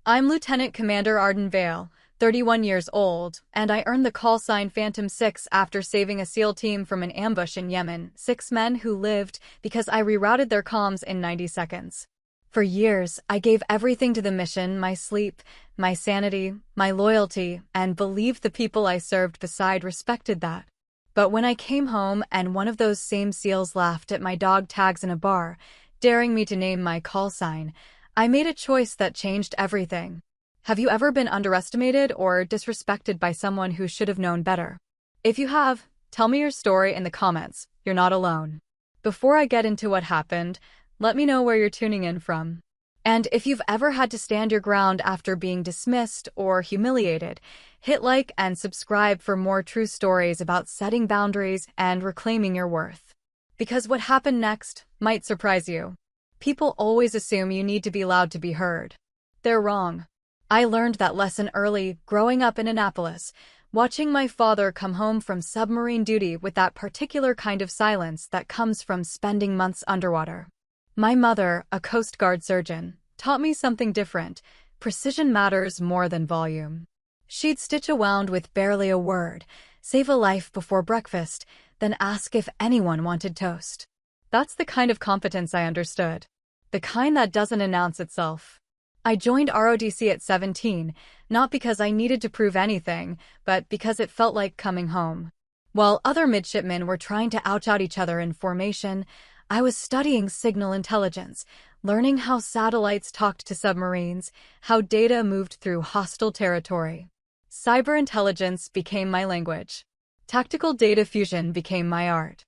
I'm Lieutenant Commander Arden Vale, 31 years old, and I earned the call sign Phantom 6 after saving a SEAL team from an ambush in Yemen, 6 men who lived because I rerouted their comms in 90 seconds. For years, I gave everything to the mission, my sleep, my sanity, my loyalty, and believed the people I served beside respected that. But when I came home and one of those same SEALs laughed at my dog tags in a bar, daring me to name my call sign, I made a choice that changed everything. Have you ever been underestimated or disrespected by someone who should have known better? If you have, tell me your story in the comments. You're not alone. Before I get into what happened, let me know where you're tuning in from. And if you've ever had to stand your ground after being dismissed or humiliated, hit like and subscribe for more true stories about setting boundaries and reclaiming your worth. Because what happened next might surprise you. People always assume you need to be loud to be heard. They're wrong. I learned that lesson early, growing up in Annapolis, watching my father come home from submarine duty with that particular kind of silence that comes from spending months underwater. My mother, a Coast Guard surgeon, taught me something different. Precision matters more than volume. She'd stitch a wound with barely a word, save a life before breakfast, then ask if anyone wanted toast. That's the kind of competence I understood. The kind that doesn't announce itself. I joined ROTC at 17, not because I needed to prove anything, but because it felt like coming home. While other midshipmen were trying to out each other in formation, I was studying signal intelligence, learning how satellites talked to submarines, how data moved through hostile territory. Cyber intelligence became my language. Tactical data fusion became my art.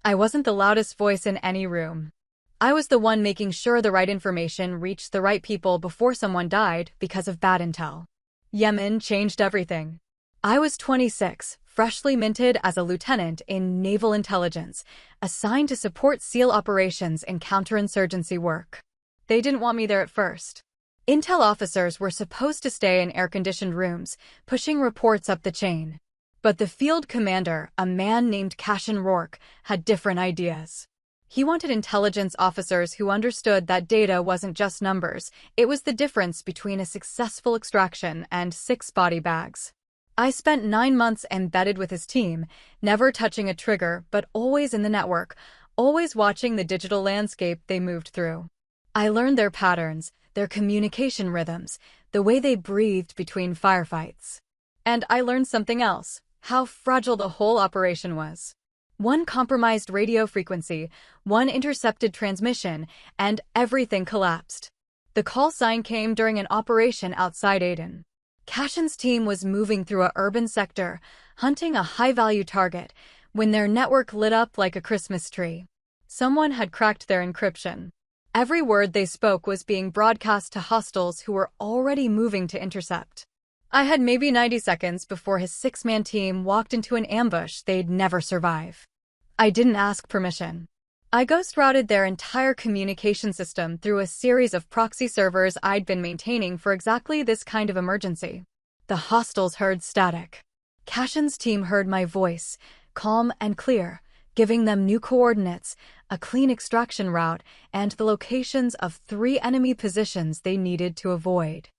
I wasn't the loudest voice in any room. I was the one making sure the right information reached the right people before someone died because of bad intel. Yemen changed everything. I was 26, freshly minted as a lieutenant in naval intelligence, assigned to support SEAL operations and counterinsurgency work. They didn't want me there at first. Intel officers were supposed to stay in air-conditioned rooms, pushing reports up the chain. But the field commander, a man named Cashin Rourke, had different ideas. He wanted intelligence officers who understood that data wasn't just numbers, it was the difference between a successful extraction and 6 body bags. I spent 9 months embedded with his team, never touching a trigger but always in the network, always watching the digital landscape they moved through. I learned their patterns, their communication rhythms, the way they breathed between firefights. And I learned something else, how fragile the whole operation was. One compromised radio frequency, one intercepted transmission, and everything collapsed. The call sign came during an operation outside Aden. Cashin's team was moving through an urban sector, hunting a high-value target, when their network lit up like a Christmas tree. Someone had cracked their encryption. Every word they spoke was being broadcast to hostiles who were already moving to intercept. I had maybe 90 seconds before his 6-man team walked into an ambush they'd never survive. I didn't ask permission. I ghost-routed their entire communication system through a series of proxy servers I'd been maintaining for exactly this kind of emergency. The hostiles heard static. Cashin's team heard my voice, calm and clear, giving them new coordinates, a clean extraction route, and the locations of 3 enemy positions they needed to avoid.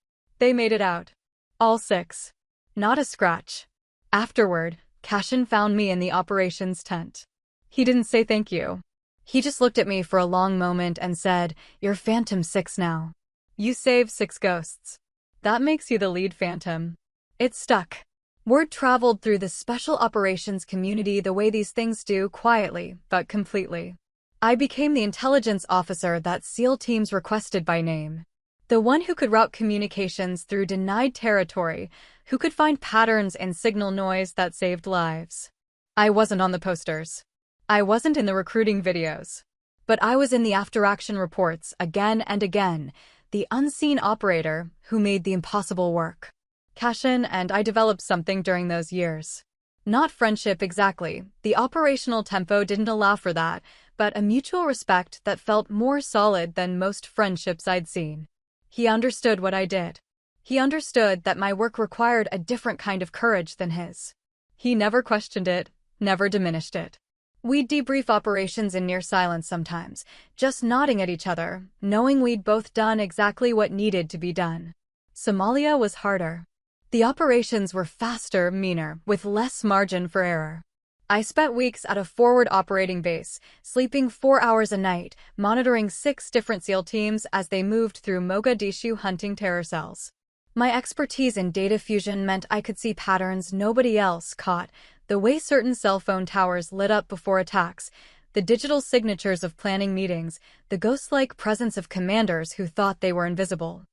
They made it out. All 6. Not a scratch. Afterward, Cashin found me in the operations tent. He didn't say thank you. He just looked at me for a long moment and said, "You're Phantom 6 now. You saved 6 ghosts. That makes you the lead Phantom." It stuck. Word traveled through the special operations community the way these things do, quietly, but completely. I became the intelligence officer that SEAL teams requested by name. The one who could route communications through denied territory, who could find patterns in signal noise that saved lives. I wasn't on the posters. I wasn't in the recruiting videos. But I was in the after-action reports again and again, the unseen operator who made the impossible work. Cashin and I developed something during those years. Not friendship exactly, the operational tempo didn't allow for that, but a mutual respect that felt more solid than most friendships I'd seen. He understood what I did. He understood that my work required a different kind of courage than his. He never questioned it, never diminished it. We'd debrief operations in near silence sometimes, just nodding at each other, knowing we'd both done exactly what needed to be done. Somalia was harder. The operations were faster, meaner, with less margin for error. I spent weeks at a forward operating base, sleeping 4 hours a night, monitoring 6 different SEAL teams as they moved through Mogadishu hunting terror cells. My expertise in data fusion meant I could see patterns nobody else caught, the way certain cell phone towers lit up before attacks, the digital signatures of planning meetings, the ghost-like presence of commanders who thought they were invisible.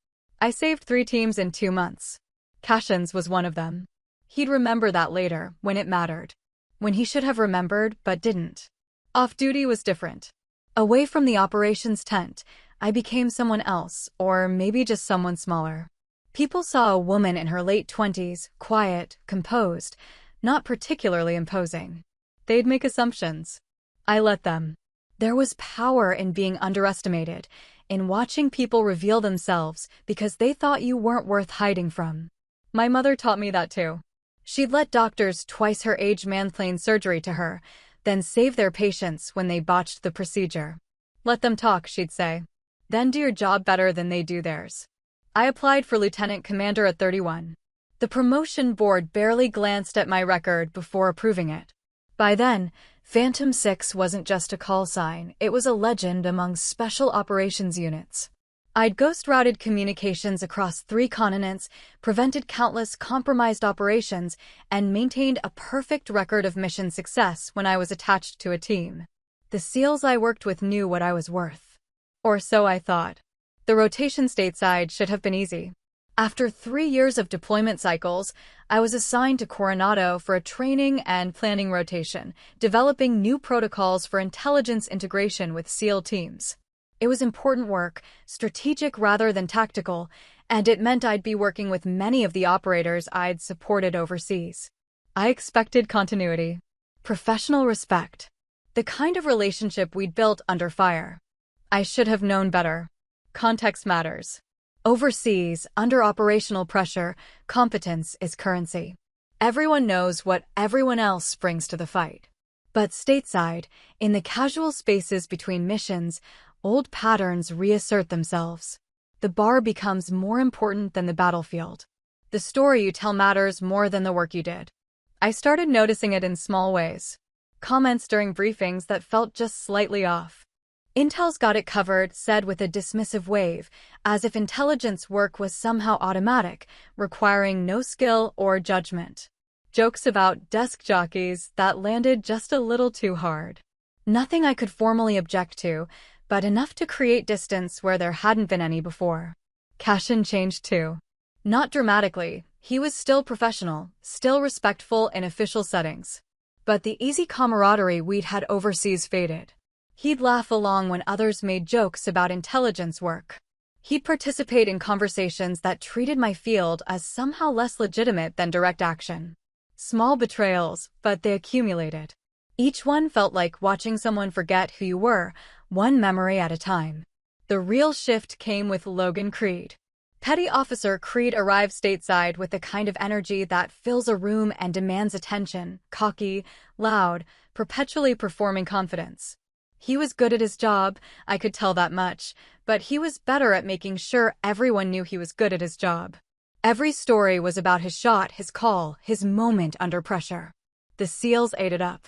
I saved 3 teams in 2 months. Cashin's was one of them. He'd remember that later, when it mattered. When he should have remembered, but didn't. Off-duty was different. Away from the operations tent, I became someone else, or maybe just someone smaller. People saw a woman in her late 20s, quiet, composed, not particularly imposing. They'd make assumptions. I let them. There was power in being underestimated, in watching people reveal themselves because they thought you weren't worth hiding from. My mother taught me that too. She'd let doctors twice her age mansplain surgery to her, then save their patients when they botched the procedure. Let them talk, she'd say. Then do your job better than they do theirs. I applied for lieutenant commander at 31. The promotion board barely glanced at my record before approving it. By then, Phantom 6 wasn't just a call sign, it was a legend among special operations units. I'd ghost-routed communications across 3 continents, prevented countless compromised operations, and maintained a perfect record of mission success when I was attached to a team. The SEALs I worked with knew what I was worth. Or so I thought. The rotation stateside should have been easy. After 3 years of deployment cycles, I was assigned to Coronado for a training and planning rotation, developing new protocols for intelligence integration with SEAL teams. It was important work, strategic rather than tactical, and it meant I'd be working with many of the operators I'd supported overseas. I expected continuity, professional respect, the kind of relationship we'd built under fire. I should have known better. Context matters. Overseas, under operational pressure, competence is currency. Everyone knows what everyone else brings to the fight. But stateside, in the casual spaces between missions, old patterns reassert themselves. The bar becomes more important than the battlefield. The story you tell matters more than the work you did. I started noticing it in small ways. Comments during briefings that felt just slightly off. "Intel's got it covered," said with a dismissive wave, as if intelligence work was somehow automatic, requiring no skill or judgment. Jokes about desk jockeys that landed just a little too hard. Nothing I could formally object to, but enough to create distance where there hadn't been any before. Cashin changed too. Not dramatically, he was still professional, still respectful in official settings. But the easy camaraderie we'd had overseas faded. He'd laugh along when others made jokes about intelligence work. He'd participate in conversations that treated my field as somehow less legitimate than direct action. Small betrayals, but they accumulated. Each one felt like watching someone forget who you were, one memory at a time. The real shift came with Logan Creed. Petty Officer Creed arrived stateside with the kind of energy that fills a room and demands attention, cocky, loud, perpetually performing confidence. He was good at his job, I could tell that much, but he was better at making sure everyone knew he was good at his job. Every story was about his shot, his call, his moment under pressure. The SEALs ate it up.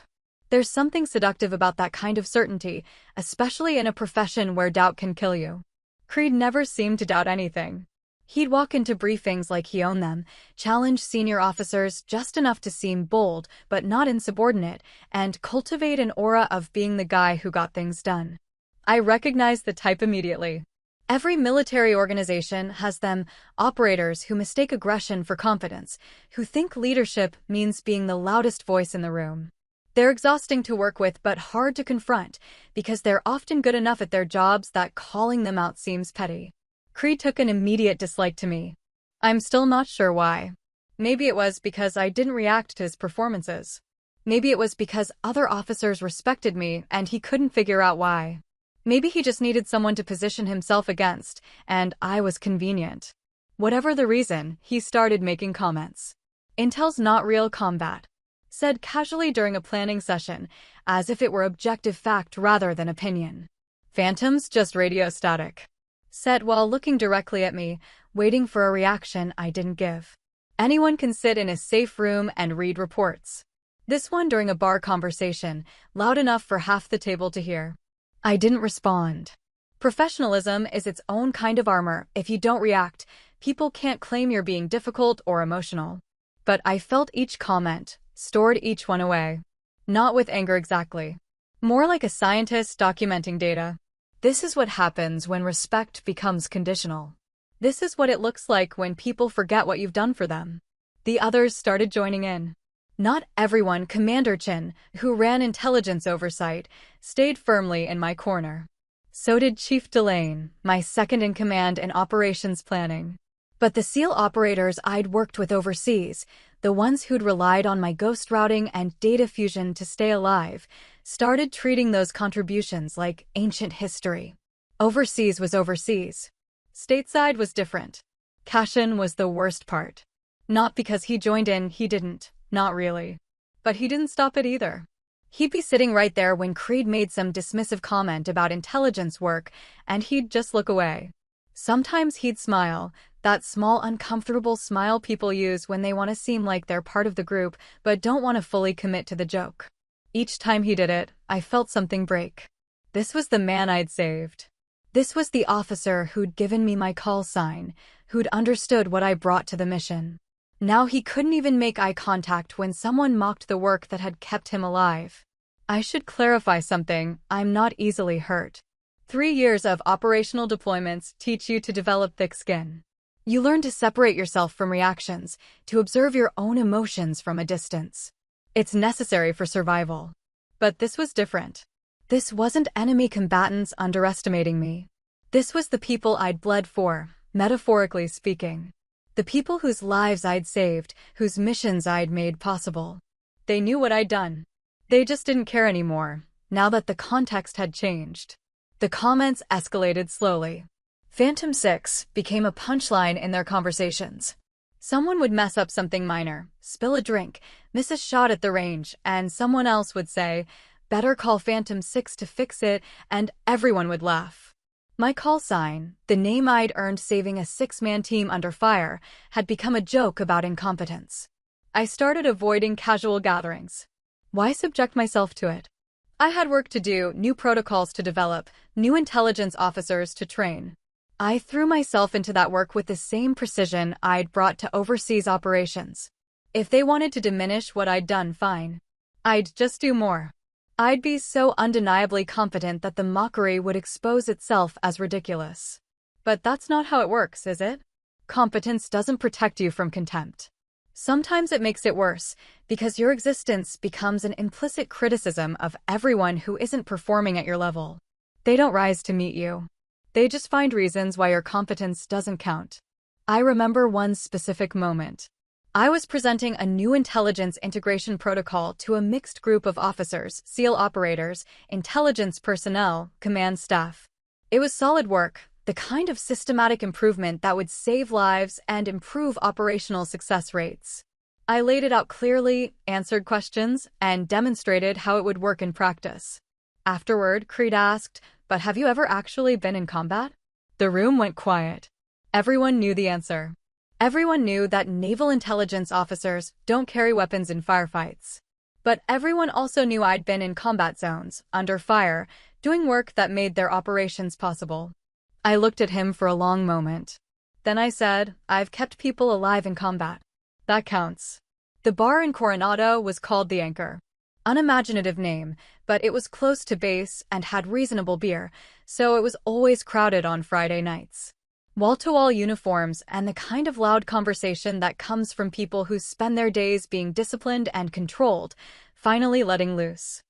There's something seductive about that kind of certainty, especially in a profession where doubt can kill you. Creed never seemed to doubt anything. He'd walk into briefings like he owned them, challenge senior officers just enough to seem bold but not insubordinate, and cultivate an aura of being the guy who got things done. I recognized the type immediately. Every military organization has them, operators who mistake aggression for confidence, who think leadership means being the loudest voice in the room. They're exhausting to work with but hard to confront, because they're often good enough at their jobs that calling them out seems petty. Creed took an immediate dislike to me. I'm still not sure why. Maybe it was because I didn't react to his performances. Maybe it was because other officers respected me and he couldn't figure out why. Maybe he just needed someone to position himself against, and I was convenient. Whatever the reason, he started making comments. "Intel's not real combat," said casually during a planning session, as if it were objective fact rather than opinion. "Phantom's just radio static," said while looking directly at me, waiting for a reaction I didn't give. Anyone can sit in a safe room and read reports. This one during a bar conversation, loud enough for half the table to hear. I didn't respond. Professionalism is its own kind of armor. If you don't react, people can't claim you're being difficult or emotional. But I felt each comment, stored each one away. Not with anger exactly. More like a scientist documenting data. This is what happens when respect becomes conditional. This is what it looks like when people forget what you've done for them. The others started joining in. Not everyone, Commander Chin, who ran intelligence oversight, stayed firmly in my corner. So did Chief Delane, my second-in-command in operations planning. But the SEAL operators I'd worked with overseas, the ones who'd relied on my ghost routing and data fusion to stay alive, started treating those contributions like ancient history. Overseas was overseas. Stateside was different. Cashin was the worst part. Not because he joined in, he didn't. Not really. But he didn't stop it either. He'd be sitting right there when Creed made some dismissive comment about intelligence work, and he'd just look away. Sometimes he'd smile, that small uncomfortable smile people use when they want to seem like they're part of the group but don't want to fully commit to the joke. Each time he did it, I felt something break. This was the man I'd saved. This was the officer who'd given me my call sign, who'd understood what I brought to the mission. Now he couldn't even make eye contact when someone mocked the work that had kept him alive. I should clarify something, I'm not easily hurt. 3 years of operational deployments teach you to develop thick skin. You learn to separate yourself from reactions, to observe your own emotions from a distance. It's necessary for survival. But this was different. This wasn't enemy combatants underestimating me. This was the people I'd bled for, metaphorically speaking. The people whose lives I'd saved, whose missions I'd made possible. They knew what I'd done. They just didn't care anymore, now that the context had changed. The comments escalated slowly. Phantom 6 became a punchline in their conversations. Someone would mess up something minor, spill a drink, miss a shot at the range, and someone else would say, "Better call Phantom 6 to fix it," and everyone would laugh. My call sign, the name I'd earned saving a 6-man team under fire, had become a joke about incompetence. I started avoiding casual gatherings. Why subject myself to it? I had work to do, new protocols to develop, new intelligence officers to train. I threw myself into that work with the same precision I'd brought to overseas operations. If they wanted to diminish what I'd done, fine. I'd just do more. I'd be so undeniably competent that the mockery would expose itself as ridiculous. But that's not how it works, is it? Competence doesn't protect you from contempt. Sometimes it makes it worse, because your existence becomes an implicit criticism of everyone who isn't performing at your level. They don't rise to meet you. They just find reasons why your competence doesn't count. I remember one specific moment. I was presenting a new intelligence integration protocol to a mixed group of officers, SEAL operators, intelligence personnel, command staff. It was solid work, the kind of systematic improvement that would save lives and improve operational success rates. I laid it out clearly, answered questions, and demonstrated how it would work in practice. Afterward, Creed asked, "But have you ever actually been in combat?" The room went quiet. Everyone knew the answer. Everyone knew that naval intelligence officers don't carry weapons in firefights. But everyone also knew I'd been in combat zones, under fire, doing work that made their operations possible. I looked at him for a long moment. Then I said, "I've kept people alive in combat. That counts." The bar in Coronado was called The Anchor. Unimaginative name, but it was close to base and had reasonable beer, so it was always crowded on Friday nights. Wall-to-wall uniforms and the kind of loud conversation that comes from people who spend their days being disciplined and controlled, finally letting loose.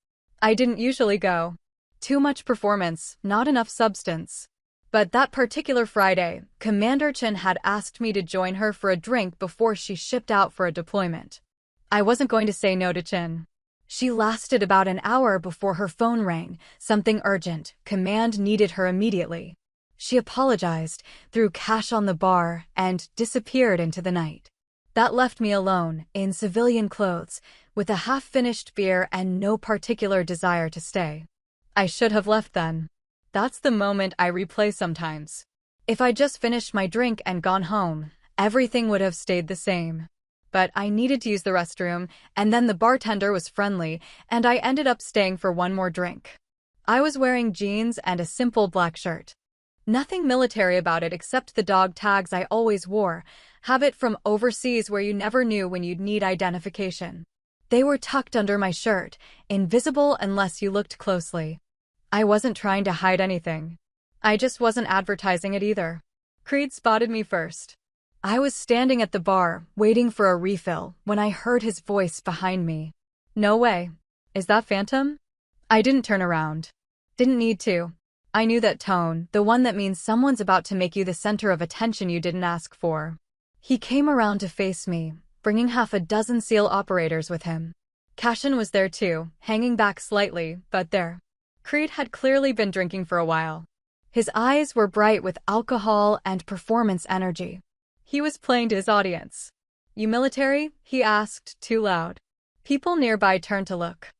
I didn't usually go. Too much performance, not enough substance. But that particular Friday, Commander Chin had asked me to join her for a drink before she shipped out for a deployment. I wasn't going to say no to Chin. She lasted about an hour before her phone rang, something urgent, command needed her immediately. She apologized, threw cash on the bar, and disappeared into the night. That left me alone, in civilian clothes, with a half-finished beer and no particular desire to stay. I should have left then. That's the moment I replay sometimes. If I'd just finished my drink and gone home, everything would have stayed the same. But I needed to use the restroom, and then the bartender was friendly, and I ended up staying for one more drink. I was wearing jeans and a simple black shirt. Nothing military about it except the dog tags I always wore, habit from overseas where you never knew when you'd need identification. They were tucked under my shirt, invisible unless you looked closely. I wasn't trying to hide anything. I just wasn't advertising it either. Creed spotted me first. I was standing at the bar, waiting for a refill, when I heard his voice behind me. No way. Is that Phantom? I didn't turn around. Didn't need to. I knew that tone, the one that means someone's about to make you the center of attention you didn't ask for. He came around to face me, bringing half a dozen SEAL operators with him. Cashin was there too, hanging back slightly, but there. Creed had clearly been drinking for a while. His eyes were bright with alcohol and performance energy. He was playing to his audience. "You military?" he asked, too loud. People nearby turned to look.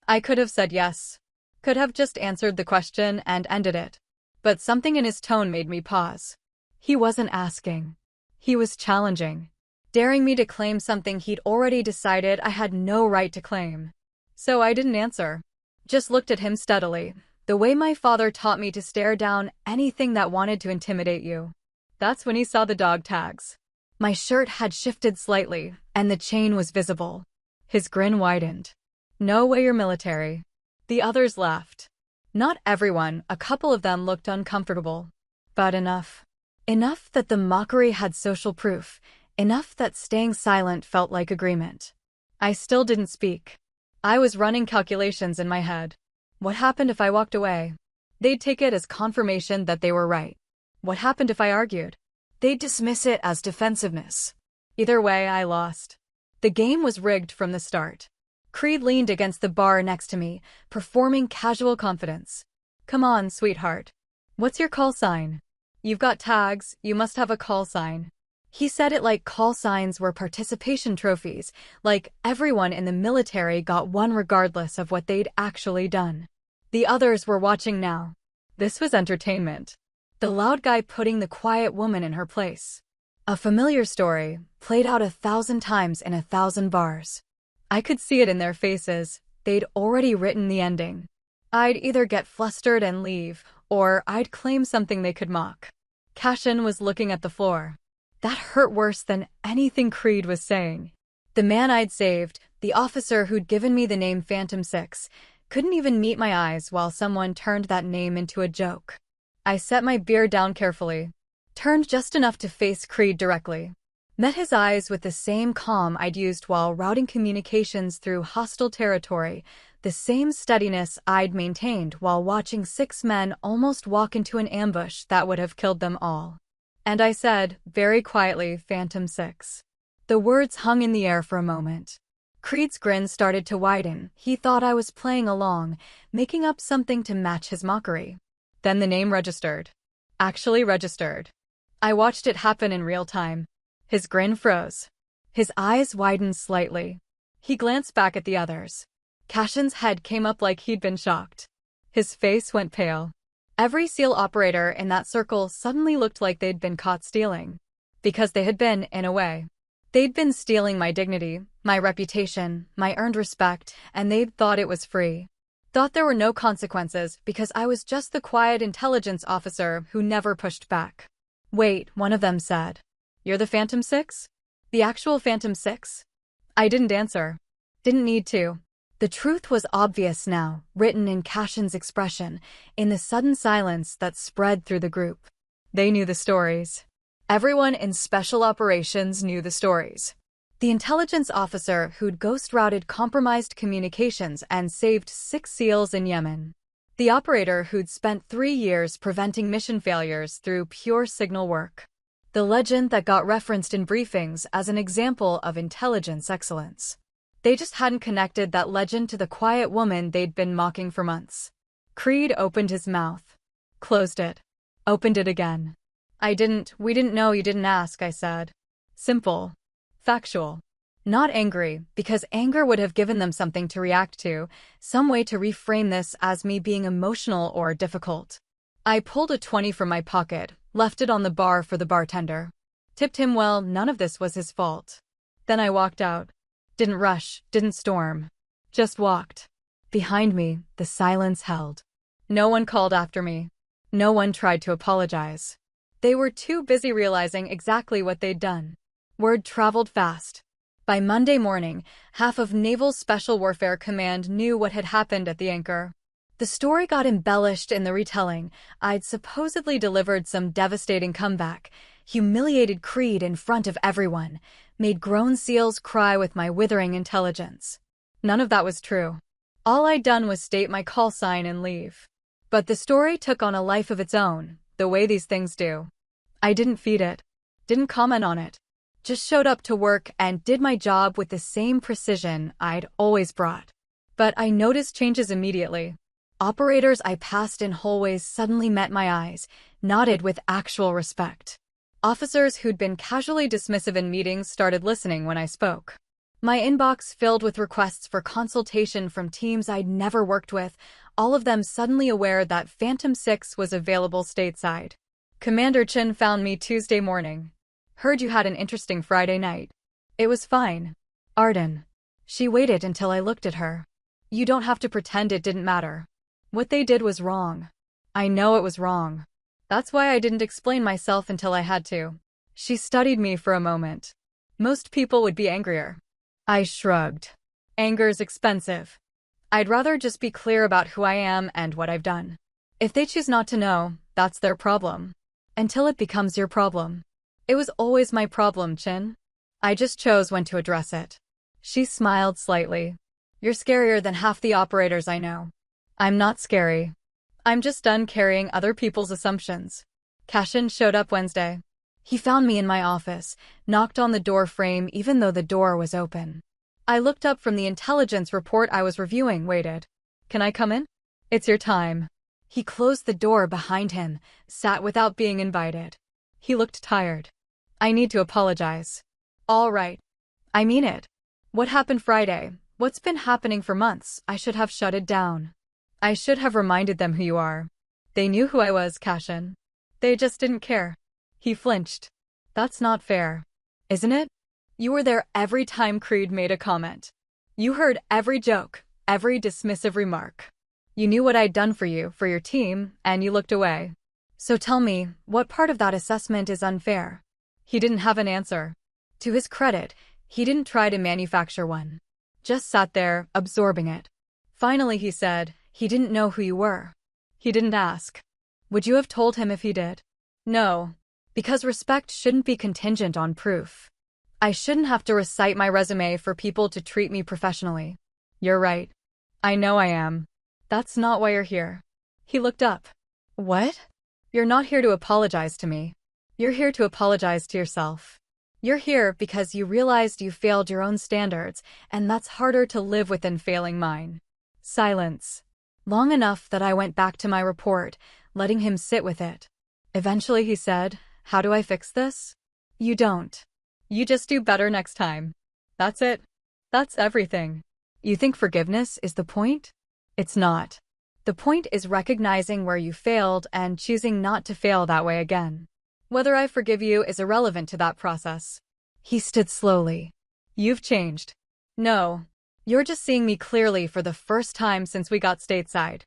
I could have said yes. Could have just answered the question and ended it. But something in his tone made me pause. He wasn't asking. He was challenging. Daring me to claim something he'd already decided I had no right to claim. So I didn't answer. Just looked at him steadily, the way my father taught me to stare down anything that wanted to intimidate you. That's when he saw the dog tags. My shirt had shifted slightly, and the chain was visible. His grin widened. "No way you're military." The others laughed. Not everyone, a couple of them looked uncomfortable. But enough. Enough that the mockery had social proof, enough that staying silent felt like agreement. I still didn't speak. I was running calculations in my head. What happened if I walked away? They'd take it as confirmation that they were right. What happened if I argued? They'd dismiss it as defensiveness. Either way, I lost. The game was rigged from the start. Creed leaned against the bar next to me, performing casual confidence. "Come on, sweetheart. What's your call sign? You've got tags, you must have a call sign." He said it like call signs were participation trophies, like everyone in the military got one regardless of what they'd actually done. The others were watching now. This was entertainment. The loud guy putting the quiet woman in her place. A familiar story, played out 1,000 times in 1,000 bars. I could see it in their faces. They'd already written the ending. I'd either get flustered and leave, or I'd claim something they could mock. Cashin was looking at the floor. That hurt worse than anything Creed was saying. The man I'd saved, the officer who'd given me the name Phantom 6, couldn't even meet my eyes while someone turned that name into a joke. I set my beer down carefully, turned just enough to face Creed directly. Met his eyes with the same calm I'd used while routing communications through hostile territory, the same steadiness I'd maintained while watching 6 men almost walk into an ambush that would have killed them all. And I said, very quietly, "Phantom 6. The words hung in the air for a moment. Creed's grin started to widen. He thought I was playing along, making up something to match his mockery. Then the name registered. Actually registered. I watched it happen in real time. His grin froze. His eyes widened slightly. He glanced back at the others. Cashin's head came up like he'd been shocked. His face went pale. Every SEAL operator in that circle suddenly looked like they'd been caught stealing. Because they had been, in a way. They'd been stealing my dignity, my reputation, my earned respect, and they'd thought it was free. Thought there were no consequences because I was just the quiet intelligence officer who never pushed back. "Wait," one of them said. "You're the Phantom 6? The actual Phantom 6? I didn't answer. Didn't need to. The truth was obvious now, written in Cashin's expression, in the sudden silence that spread through the group. They knew the stories. Everyone in special operations knew the stories. The intelligence officer who'd ghost-routed compromised communications and saved 6 SEALs in Yemen. The operator who'd spent 3 years preventing mission failures through pure signal work. The legend that got referenced in briefings as an example of intelligence excellence. They just hadn't connected that legend to the quiet woman they'd been mocking for months. Creed opened his mouth. Closed it. Opened it again. We didn't know, you didn't ask," I said. Simple. Factual. Not angry, because anger would have given them something to react to, some way to reframe this as me being emotional or difficult. I pulled a 20 from my pocket, left it on the bar for the bartender. Tipped him well, none of this was his fault. Then I walked out. Didn't rush, didn't storm. Just walked. Behind me, the silence held. No one called after me. No one tried to apologize. They were too busy realizing exactly what they'd done. Word traveled fast. By Monday morning, half of Naval Special Warfare Command knew what had happened at the Anchor. The story got embellished in the retelling. I'd supposedly delivered some devastating comeback, humiliated Creed in front of everyone, made grown SEALs cry with my withering intelligence. None of that was true. All I'd done was state my call sign and leave. But the story took on a life of its own, the way these things do. I didn't feed it. Didn't comment on it. Just showed up to work and did my job with the same precision I'd always brought. But I noticed changes immediately. Operators I passed in hallways suddenly met my eyes, nodded with actual respect. Officers who'd been casually dismissive in meetings started listening when I spoke. My inbox filled with requests for consultation from teams I'd never worked with, all of them suddenly aware that Phantom 6 was available stateside. Commander Chin found me Tuesday morning. Heard you had an interesting Friday night. It was fine. Arden. She waited until I looked at her. You don't have to pretend it didn't matter. What they did was wrong. I know it was wrong. That's why I didn't explain myself until I had to. She studied me for a moment. Most people would be angrier. I shrugged. Anger's expensive. I'd rather just be clear about who I am and what I've done. If they choose not to know, that's their problem. Until it becomes your problem. It was always my problem, Chin. I just chose when to address it. She smiled slightly. You're scarier than half the operators I know. I'm not scary. I'm just done carrying other people's assumptions. Cashin showed up Wednesday. He found me in my office, knocked on the door frame even though the door was open. I looked up from the intelligence report I was reviewing, waited. Can I come in? It's your time. He closed the door behind him, sat without being invited. He looked tired. I need to apologize. All right. I mean it. What happened Friday? What's been happening for months? I should have shut it down. I should have reminded them who you are. They knew who I was, Cashin. They just didn't care. He flinched. That's not fair. Isn't it? You were there every time Creed made a comment. You heard every joke, every dismissive remark. You knew what I'd done for you, for your team, and you looked away. So tell me, what part of that assessment is unfair? He didn't have an answer. To his credit, he didn't try to manufacture one. Just sat there, absorbing it. Finally he said, he didn't know who you were. He didn't ask. Would you have told him if he did? No. Because respect shouldn't be contingent on proof. I shouldn't have to recite my resume for people to treat me professionally. You're right. I know I am. That's not why you're here. He looked up. What? You're not here to apologize to me. You're here to apologize to yourself. You're here because you realized you failed your own standards, and that's harder to live with than failing mine. Silence. Long enough that I went back to my report, letting him sit with it. Eventually he said, how do I fix this? You don't. You just do better next time. That's it. That's everything. You think forgiveness is the point? It's not. The point is recognizing where you failed and choosing not to fail that way again. Whether I forgive you is irrelevant to that process. He stood slowly. You've changed. No. You're just seeing me clearly for the first time since we got stateside.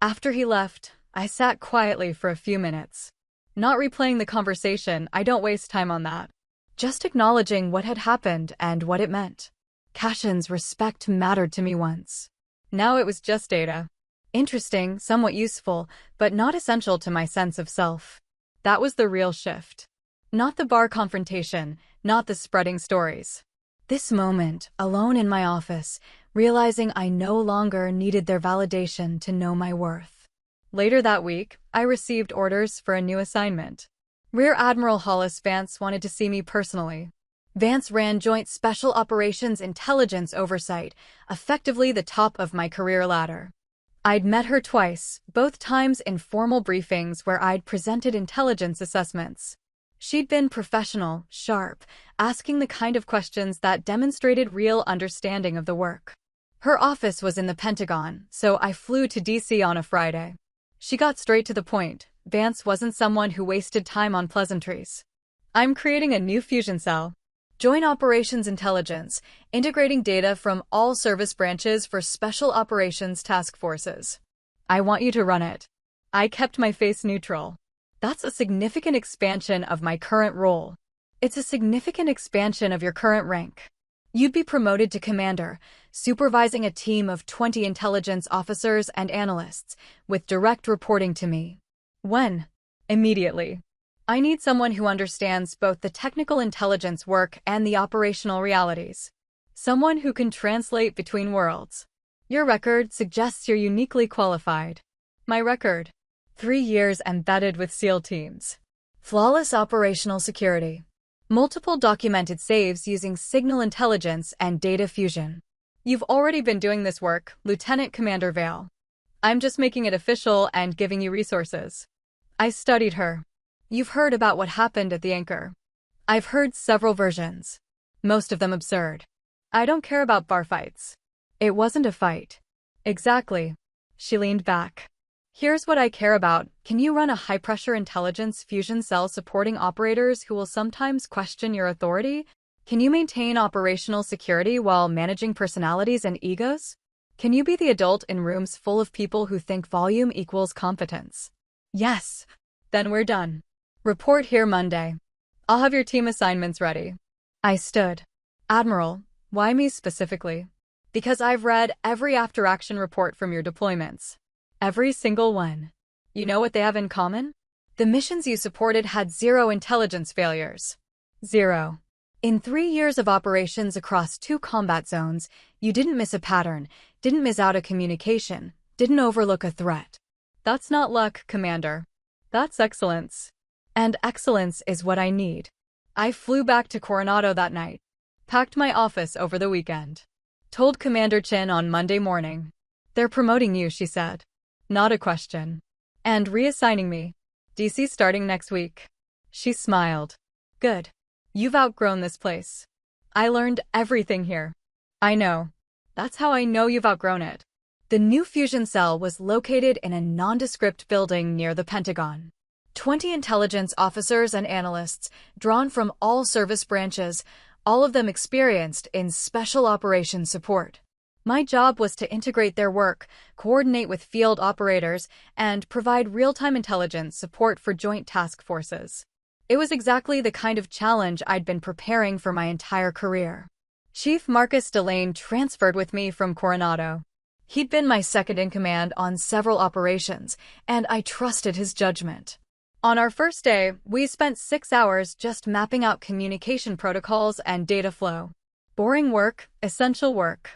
After he left, I sat quietly for a few minutes. Not replaying the conversation, I don't waste time on that. Just acknowledging what had happened and what it meant. Cashin's respect mattered to me once. Now it was just data. Interesting, somewhat useful, but not essential to my sense of self. That was the real shift. Not the bar confrontation, not the spreading stories. This moment, alone in my office, realizing I no longer needed their validation to know my worth. Later that week, I received orders for a new assignment. Rear Admiral Hollis Vance wanted to see me personally. Vance ran Joint Special Operations Intelligence Oversight, effectively the top of my career ladder. I'd met her twice, both times in formal briefings where I'd presented intelligence assessments. She'd been professional, sharp, asking the kind of questions that demonstrated real understanding of the work. Her office was in the Pentagon, so I flew to DC on a Friday. She got straight to the point. Vance wasn't someone who wasted time on pleasantries. I'm creating a new fusion cell. Joint Operations Intelligence, integrating data from all service branches for Special Operations Task Forces. I want you to run it. I kept my face neutral. That's a significant expansion of my current role. It's a significant expansion of your current rank. You'd be promoted to commander, supervising a team of 20 intelligence officers and analysts, with direct reporting to me. When? Immediately. I need someone who understands both the technical intelligence work and the operational realities. Someone who can translate between worlds. Your record suggests you're uniquely qualified. My record? 3 years embedded with SEAL teams. Flawless operational security. Multiple documented saves using signal intelligence and data fusion. You've already been doing this work, Lieutenant Commander Vale. I'm just making it official and giving you resources. I studied her. You've heard about what happened at the Anchor. I've heard several versions. Most of them absurd. I don't care about bar fights. It wasn't a fight. Exactly. She leaned back. Here's what I care about. Can you run a high-pressure intelligence fusion cell supporting operators who will sometimes question your authority? Can you maintain operational security while managing personalities and egos? Can you be the adult in rooms full of people who think volume equals competence? Yes. Then we're done. Report here Monday. I'll have your team assignments ready. I stood. Admiral, why me specifically? Because I've read every after-action report from your deployments. Every single one. You know what they have in common? The missions you supported had 0 intelligence failures. 0. In 3 years of operations across 2 combat zones, you didn't miss a pattern, didn't miss out a communication, didn't overlook a threat. That's not luck, Commander. That's excellence. And excellence is what I need. I flew back to Coronado that night. Packed my office over the weekend. Told Commander Chin on Monday morning. They're promoting you, she said. Not a question. And reassigning me. DC starting next week. She smiled. Good. You've outgrown this place. I learned everything here. I know. That's how I know you've outgrown it. The new fusion cell was located in a nondescript building near the Pentagon. 20 intelligence officers and analysts, drawn from all service branches, all of them experienced in special operations support. My job was to integrate their work, coordinate with field operators, and provide real-time intelligence support for joint task forces. It was exactly the kind of challenge I'd been preparing for my entire career. Chief Marcus Delane transferred with me from Coronado. He'd been my second-in-command on several operations, and I trusted his judgment. On our first day, we spent 6 hours just mapping out communication protocols and data flow. Boring work, essential work.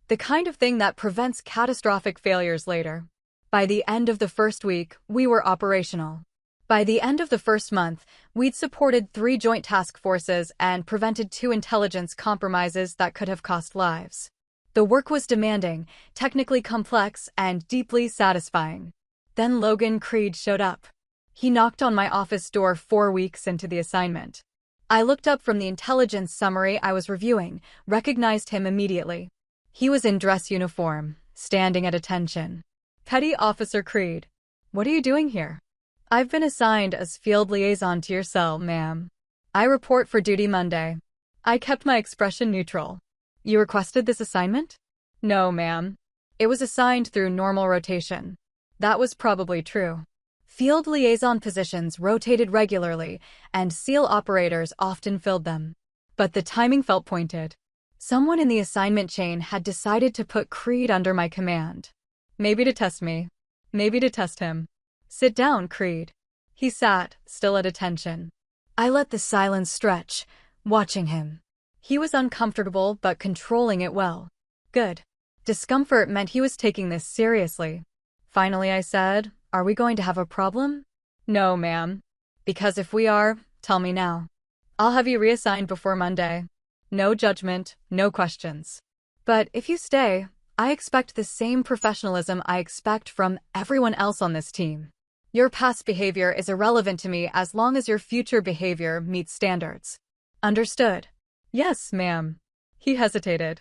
The kind of thing that prevents catastrophic failures later. By the end of the first week, we were operational. By the end of the first month, we'd supported 3 joint task forces and prevented 2 intelligence compromises that could have cost lives. The work was demanding, technically complex, and deeply satisfying. Then Logan Creed showed up. He knocked on my office door 4 weeks into the assignment. I looked up from the intelligence summary I was reviewing, recognized him immediately. He was in dress uniform, standing at attention. Petty Officer Creed. What are you doing here? I've been assigned as field liaison to your cell, ma'am. I report for duty Monday. I kept my expression neutral. You requested this assignment? No, ma'am. It was assigned through normal rotation. That was probably true. Field liaison positions rotated regularly, and SEAL operators often filled them. But the timing felt pointed. Someone in the assignment chain had decided to put Creed under my command. Maybe to test me. Maybe to test him. Sit down, Creed. He sat, still at attention. I let the silence stretch, watching him. He was uncomfortable but controlling it well. Good. Discomfort meant he was taking this seriously. Finally I said, are we going to have a problem? No, ma'am. Because if we are, tell me now. I'll have you reassigned before Monday. No judgment, no questions. But if you stay, I expect the same professionalism I expect from everyone else on this team. Your past behavior is irrelevant to me as long as your future behavior meets standards. Understood? Yes, ma'am. He hesitated.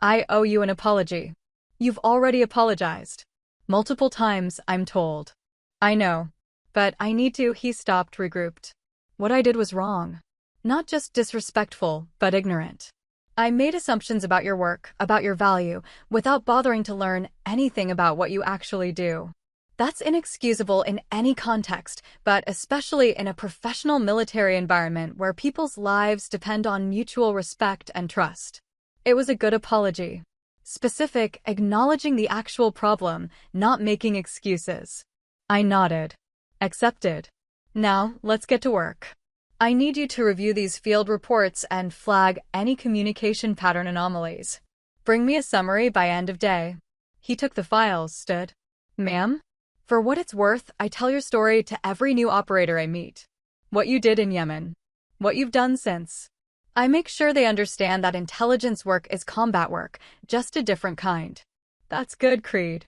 I owe you an apology. You've already apologized. Multiple times, I'm told. I know. But I need to, he stopped, regrouped. What I did was wrong. Not just disrespectful, but ignorant. I made assumptions about your work, about your value, without bothering to learn anything about what you actually do. That's inexcusable in any context, but especially in a professional military environment where people's lives depend on mutual respect and trust. It was a good apology. Specific, acknowledging the actual problem, not making excuses. I nodded. Accepted. Now, let's get to work. I need you to review these field reports and flag any communication pattern anomalies. Bring me a summary by end of day. He took the files, stood. Ma'am? For what it's worth, I tell your story to every new operator I meet. What you did in Yemen. What you've done since. I make sure they understand that intelligence work is combat work, just a different kind. That's good, Creed.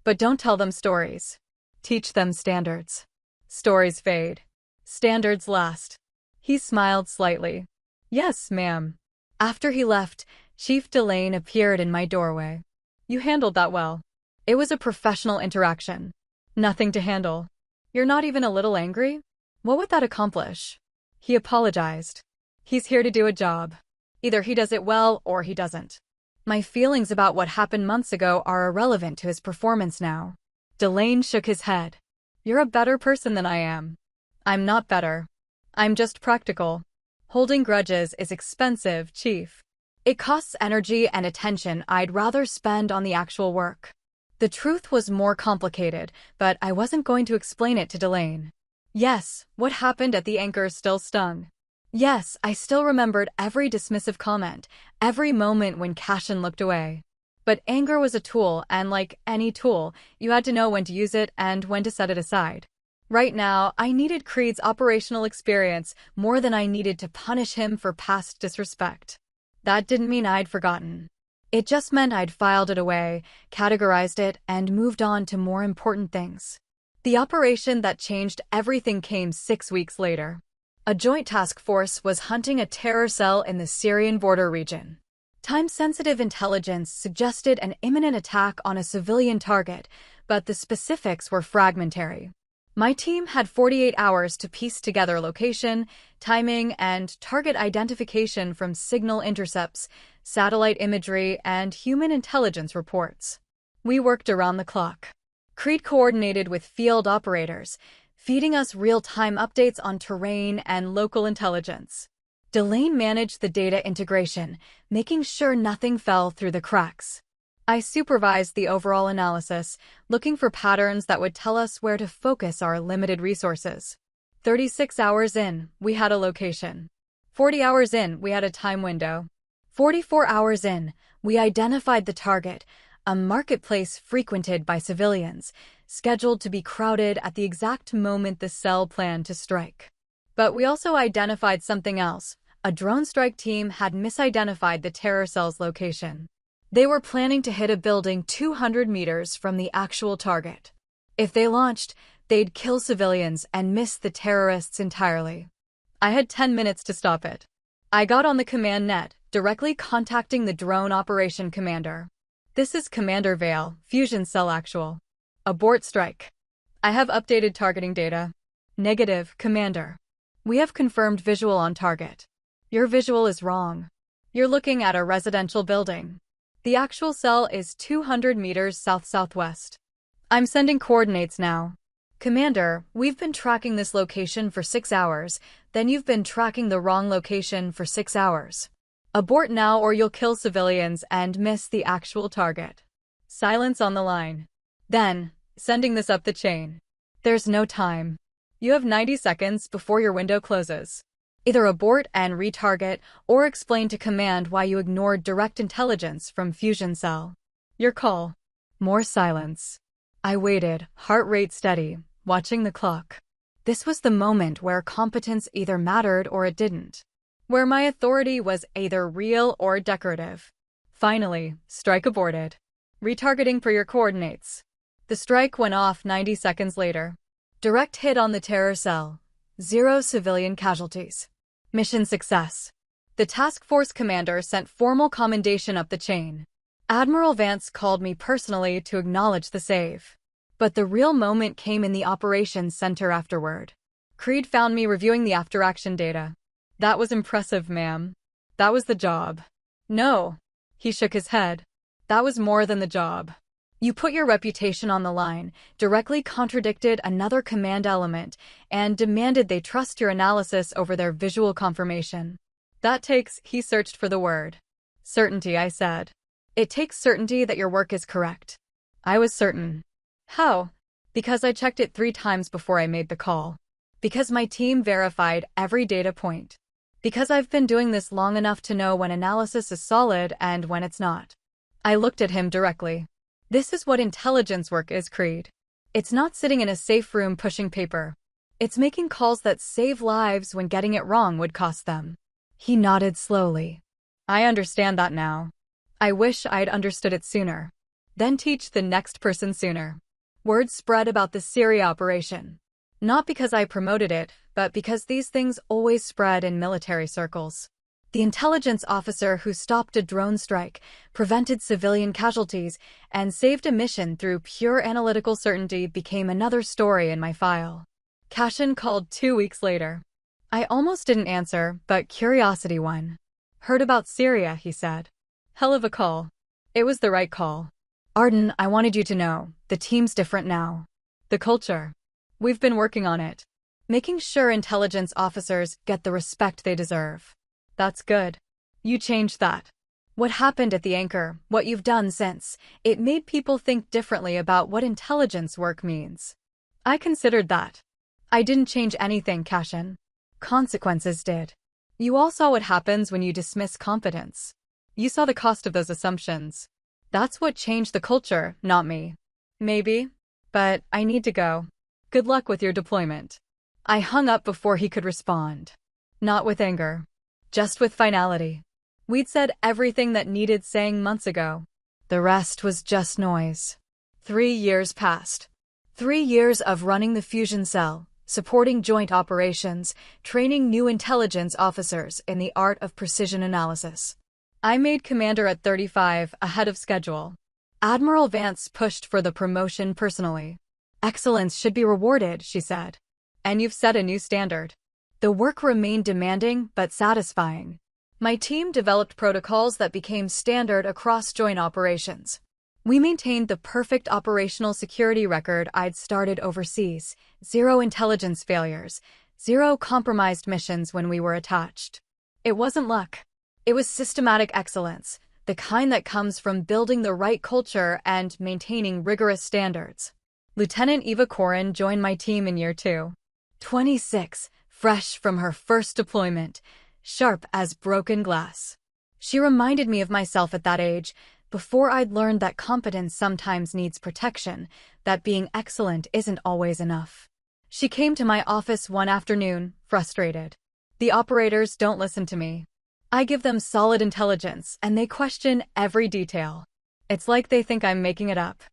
But don't tell them stories. Teach them standards. Stories fade. Standards last. He smiled slightly. Yes, ma'am. After he left, Chief Delane appeared in my doorway. You handled that well. It was a professional interaction. Nothing to handle. You're not even a little angry? What would that accomplish? He apologized. He's here to do a job. Either he does it well or he doesn't. My feelings about what happened months ago are irrelevant to his performance now. Delane shook his head. You're a better person than I am. I'm not better. I'm just practical. Holding grudges is expensive, Chief. It costs energy and attention I'd rather spend on the actual work. The truth was more complicated, but I wasn't going to explain it to Delane. Yes, what happened at the anchor still stung. Yes, I still remembered every dismissive comment, every moment when Cashin looked away. But anger was a tool, and like any tool, you had to know when to use it and when to set it aside. Right now, I needed Creed's operational experience more than I needed to punish him for past disrespect. That didn't mean I'd forgotten. It just meant I'd filed it away, categorized it, and moved on to more important things. The operation that changed everything came 6 weeks later. A joint task force was hunting a terror cell in the Syrian border region. Time-sensitive intelligence suggested an imminent attack on a civilian target, but the specifics were fragmentary. My team had 48 hours to piece together location, timing, and target identification from signal intercepts, satellite imagery, and human intelligence reports. We worked around the clock. Creed coordinated with field operators, feeding us real-time updates on terrain and local intelligence. Delane managed the data integration, making sure nothing fell through the cracks. I supervised the overall analysis, looking for patterns that would tell us where to focus our limited resources. 36 hours in, we had a location. 40 hours in, we had a time window. 44 hours in, we identified the target, a marketplace frequented by civilians, scheduled to be crowded at the exact moment the cell planned to strike. But we also identified something else. A drone strike team had misidentified the terror cell's location. They were planning to hit a building 200 meters from the actual target. If they launched, they'd kill civilians and miss the terrorists entirely. I had 10 minutes to stop it. I got on the command net, directly contacting the drone operation commander. This is Commander Vale, Fusion Cell Actual. Abort strike. I have updated targeting data. Negative, Commander. We have confirmed visual on target. Your visual is wrong. You're looking at a residential building. The actual cell is 200 meters south-southwest. I'm sending coordinates now. Commander, we've been tracking this location for 6 hours, then you've been tracking the wrong location for 6 hours. Abort now or you'll kill civilians and miss the actual target. Silence on the line. Then, sending this up the chain. There's no time. You have 90 seconds before your window closes. Either abort and retarget, or explain to command why you ignored direct intelligence from Fusion Cell. Your call. More silence. I waited, heart rate steady, watching the clock. This was the moment where competence either mattered or it didn't. Where my authority was either real or decorative. Finally, strike aborted. Retargeting per your coordinates. The strike went off 90 seconds later. Direct hit on the terror cell. 0 civilian casualties. Mission success. The task force commander sent formal commendation up the chain. Admiral Vance called me personally to acknowledge the save. But the real moment came in the operations center afterward. Creed found me reviewing the after-action data. That was impressive, ma'am. That was the job. No. He shook his head. That was more than the job. You put your reputation on the line, directly contradicted another command element, and demanded they trust your analysis over their visual confirmation. That takes, he searched for the word. Certainty, I said. It takes certainty that your work is correct. I was certain. How? Because I checked it 3 times before I made the call. Because my team verified every data point. Because I've been doing this long enough to know when analysis is solid and when it's not. I looked at him directly. This is what intelligence work is, Creed. It's not sitting in a safe room pushing paper. It's making calls that save lives when getting it wrong would cost them. He nodded slowly. I understand that now. I wish I'd understood it sooner. Then teach the next person sooner. Word spread about the Syria operation. Not because I promoted it, but because these things always spread in military circles. The intelligence officer who stopped a drone strike, prevented civilian casualties, and saved a mission through pure analytical certainty became another story in my file. Cashin called 2 weeks later. I almost didn't answer, but curiosity won. Heard about Syria, he said. Hell of a call. It was the right call. Arden, I wanted you to know, the team's different now. The culture. We've been working on it. Making sure intelligence officers get the respect they deserve. That's good. You changed that. What happened at the Anchor, what you've done since, it made people think differently about what intelligence work means. I considered that. I didn't change anything, Cashin. Consequences did. You all saw what happens when you dismiss competence. You saw the cost of those assumptions. That's what changed the culture, not me. Maybe. But I need to go. Good luck with your deployment. I hung up before he could respond. Not with anger. Just with finality. We'd said everything that needed saying months ago. The rest was just noise. 3 years passed. 3 years of running the fusion cell, supporting joint operations, training new intelligence officers in the art of precision analysis. I made commander at 35, ahead of schedule. Admiral Vance pushed for the promotion personally. Excellence should be rewarded, she said. And you've set a new standard. The work remained demanding but satisfying. My team developed protocols that became standard across joint operations. We maintained the perfect operational security record I'd started overseas, 0 intelligence failures, 0 compromised missions when we were attached. It wasn't luck. It was systematic excellence, the kind that comes from building the right culture and maintaining rigorous standards. Lieutenant Eva Corin joined my team in year 2. 26, fresh from her first deployment, sharp as broken glass. She reminded me of myself at that age, before I'd learned that competence sometimes needs protection, that being excellent isn't always enough. She came to my office one afternoon, frustrated. The operators don't listen to me. I give them solid intelligence, and they question every detail. It's like they think I'm making it up.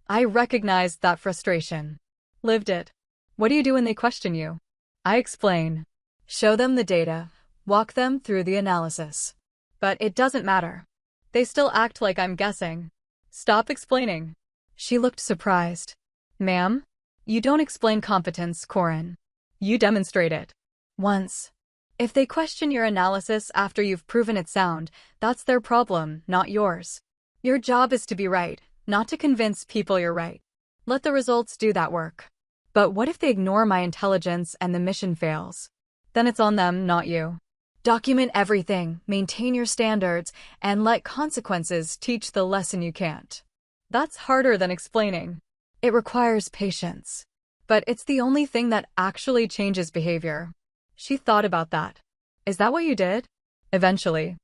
I recognized that frustration. Lived it. What do you do when they question you? I explain. Show them the data, walk them through the analysis. But it doesn't matter. They still act like I'm guessing. Stop explaining. She looked surprised. Ma'am? You don't explain competence, Corin. You demonstrate it. Once. If they question your analysis after you've proven it sound, that's their problem, not yours. Your job is to be right, not to convince people you're right. Let the results do that work. But what if they ignore my intelligence and the mission fails? Then it's on them, not you. Document everything, maintain your standards, and let consequences teach the lesson you can't. That's harder than explaining. It requires patience. But it's the only thing that actually changes behavior. She thought about that. Is that what you did? Eventually.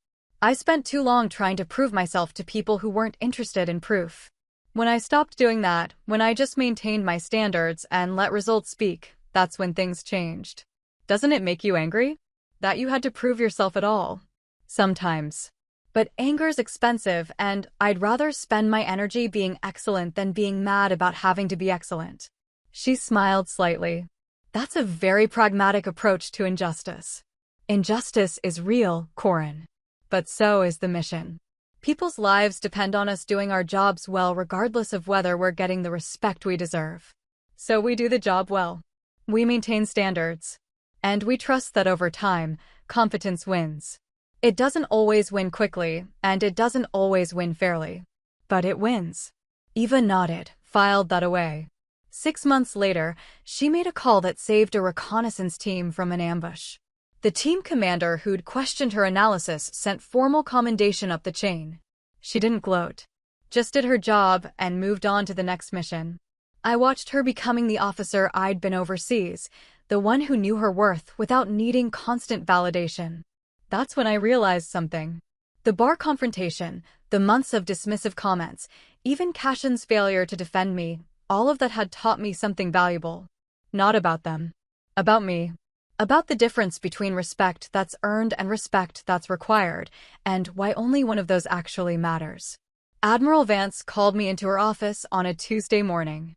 I spent too long trying to prove myself to people who weren't interested in proof. When I stopped doing that, when I just maintained my standards and let results speak, that's when things changed. Doesn't it make you angry? That you had to prove yourself at all? Sometimes. But anger's expensive, and I'd rather spend my energy being excellent than being mad about having to be excellent. She smiled slightly. That's a very pragmatic approach to injustice. Injustice is real, Corin. But so is the mission. People's lives depend on us doing our jobs well regardless of whether we're getting the respect we deserve. So we do the job well. We maintain standards. And we trust that over time, competence wins. It doesn't always win quickly, and it doesn't always win fairly. But it wins. Eva nodded, filed that away. 6 months later, she made a call that saved a reconnaissance team from an ambush. The team commander who'd questioned her analysis sent formal commendation up the chain. She didn't gloat. Just did her job and moved on to the next mission. I watched her becoming the officer I'd been overseas, the one who knew her worth without needing constant validation. That's when I realized something. The bar confrontation, the months of dismissive comments, even Cashin's failure to defend me, all of that had taught me something valuable. Not about them. About me. About the difference between respect that's earned and respect that's required, and why only one of those actually matters. Admiral Vance called me into her office on a Tuesday morning.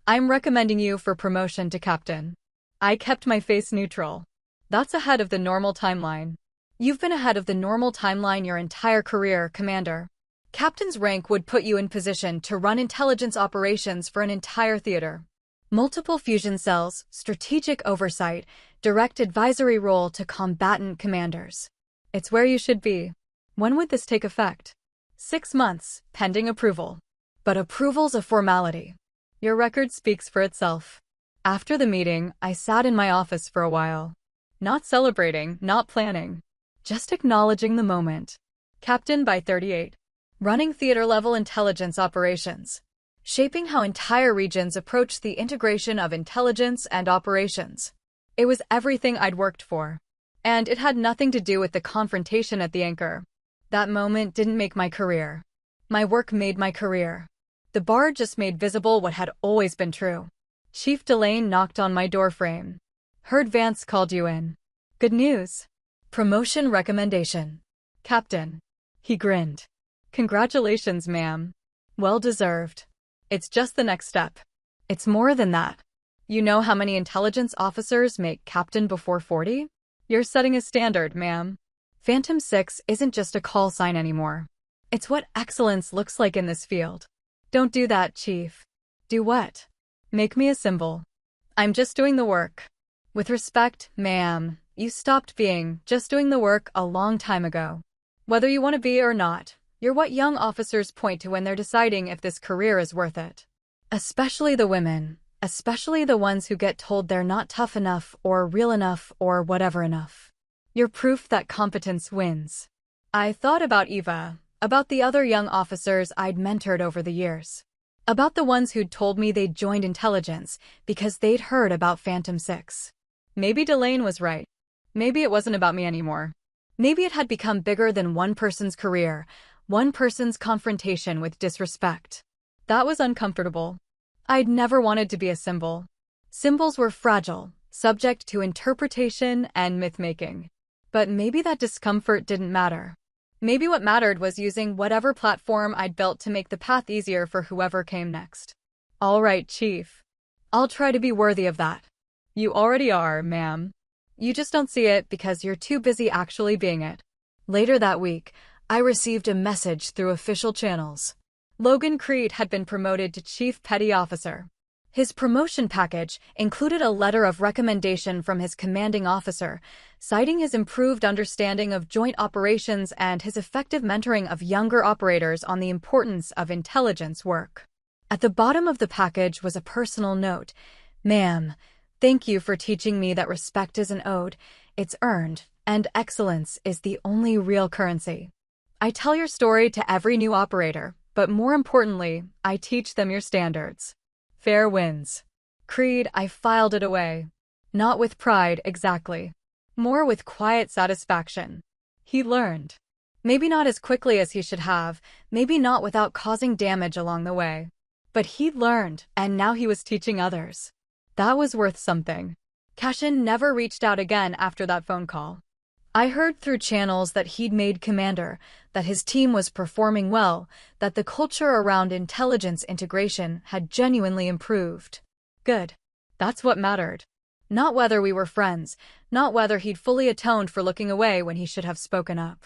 "I'm recommending you for promotion to captain." I kept my face neutral. "That's ahead of the normal timeline." "You've been ahead of the normal timeline your entire career, Commander." Captain's rank would put you in position to run intelligence operations for an entire theater. Multiple fusion cells, strategic oversight, direct advisory role to combatant commanders. It's where you should be. When would this take effect? 6 months, pending approval. But approval's a formality. Your record speaks for itself. After the meeting, I sat in my office for a while. Not celebrating, not planning. Just acknowledging the moment. Captain by 38. Running theater-level intelligence operations. Shaping how entire regions approach the integration of intelligence and operations. It was everything I'd worked for. And it had nothing to do with the confrontation at the Anchor. That moment didn't make my career. My work made my career. The bar just made visible what had always been true. Chief Delane knocked on my doorframe. "Heard Vance called you in. Good news. Promotion recommendation. Captain." He grinned. "Congratulations, ma'am. Well deserved. It's just the next step. It's more than that. You know how many intelligence officers make captain before 40? You're setting a standard, ma'am. Phantom 6 isn't just a call sign anymore. It's what excellence looks like in this field." "Don't do that, Chief." "Do what?" "Make me a symbol. I'm just doing the work." "With respect, ma'am, you stopped being just doing the work a long time ago. Whether you want to be or not, you're what young officers point to when they're deciding if this career is worth it. Especially the women, especially the ones who get told they're not tough enough or real enough or whatever enough. You're proof that competence wins." I thought about Eva, about the other young officers I'd mentored over the years. About the ones who'd told me they'd joined intelligence because they'd heard about Phantom 6. Maybe Delane was right. Maybe it wasn't about me anymore. Maybe it had become bigger than one person's career, one person's confrontation with disrespect. That was uncomfortable. I'd never wanted to be a symbol. Symbols were fragile, subject to interpretation and myth-making. But maybe that discomfort didn't matter. Maybe what mattered was using whatever platform I'd built to make the path easier for whoever came next. "All right, Chief. I'll try to be worthy of that." "You already are, ma'am. You just don't see it because you're too busy actually being it." Later that week, I received a message through official channels. Logan Creed had been promoted to Chief Petty Officer. His promotion package included a letter of recommendation from his commanding officer, citing his improved understanding of joint operations and his effective mentoring of younger operators on the importance of intelligence work. At the bottom of the package was a personal note. "Ma'am, thank you for teaching me that respect isn't owed, it's earned, and excellence is the only real currency. I tell your story to every new operator, but more importantly, I teach them your standards. Fair wins." Creed, I filed it away. Not with pride, exactly. More with quiet satisfaction. He learned. Maybe not as quickly as he should have, maybe not without causing damage along the way. But he learned, and now he was teaching others. That was worth something. Cashin never reached out again after that phone call. I heard through channels that he'd made commander, that his team was performing well, that the culture around intelligence integration had genuinely improved. Good. That's what mattered. Not whether we were friends, not whether he'd fully atoned for looking away when he should have spoken up.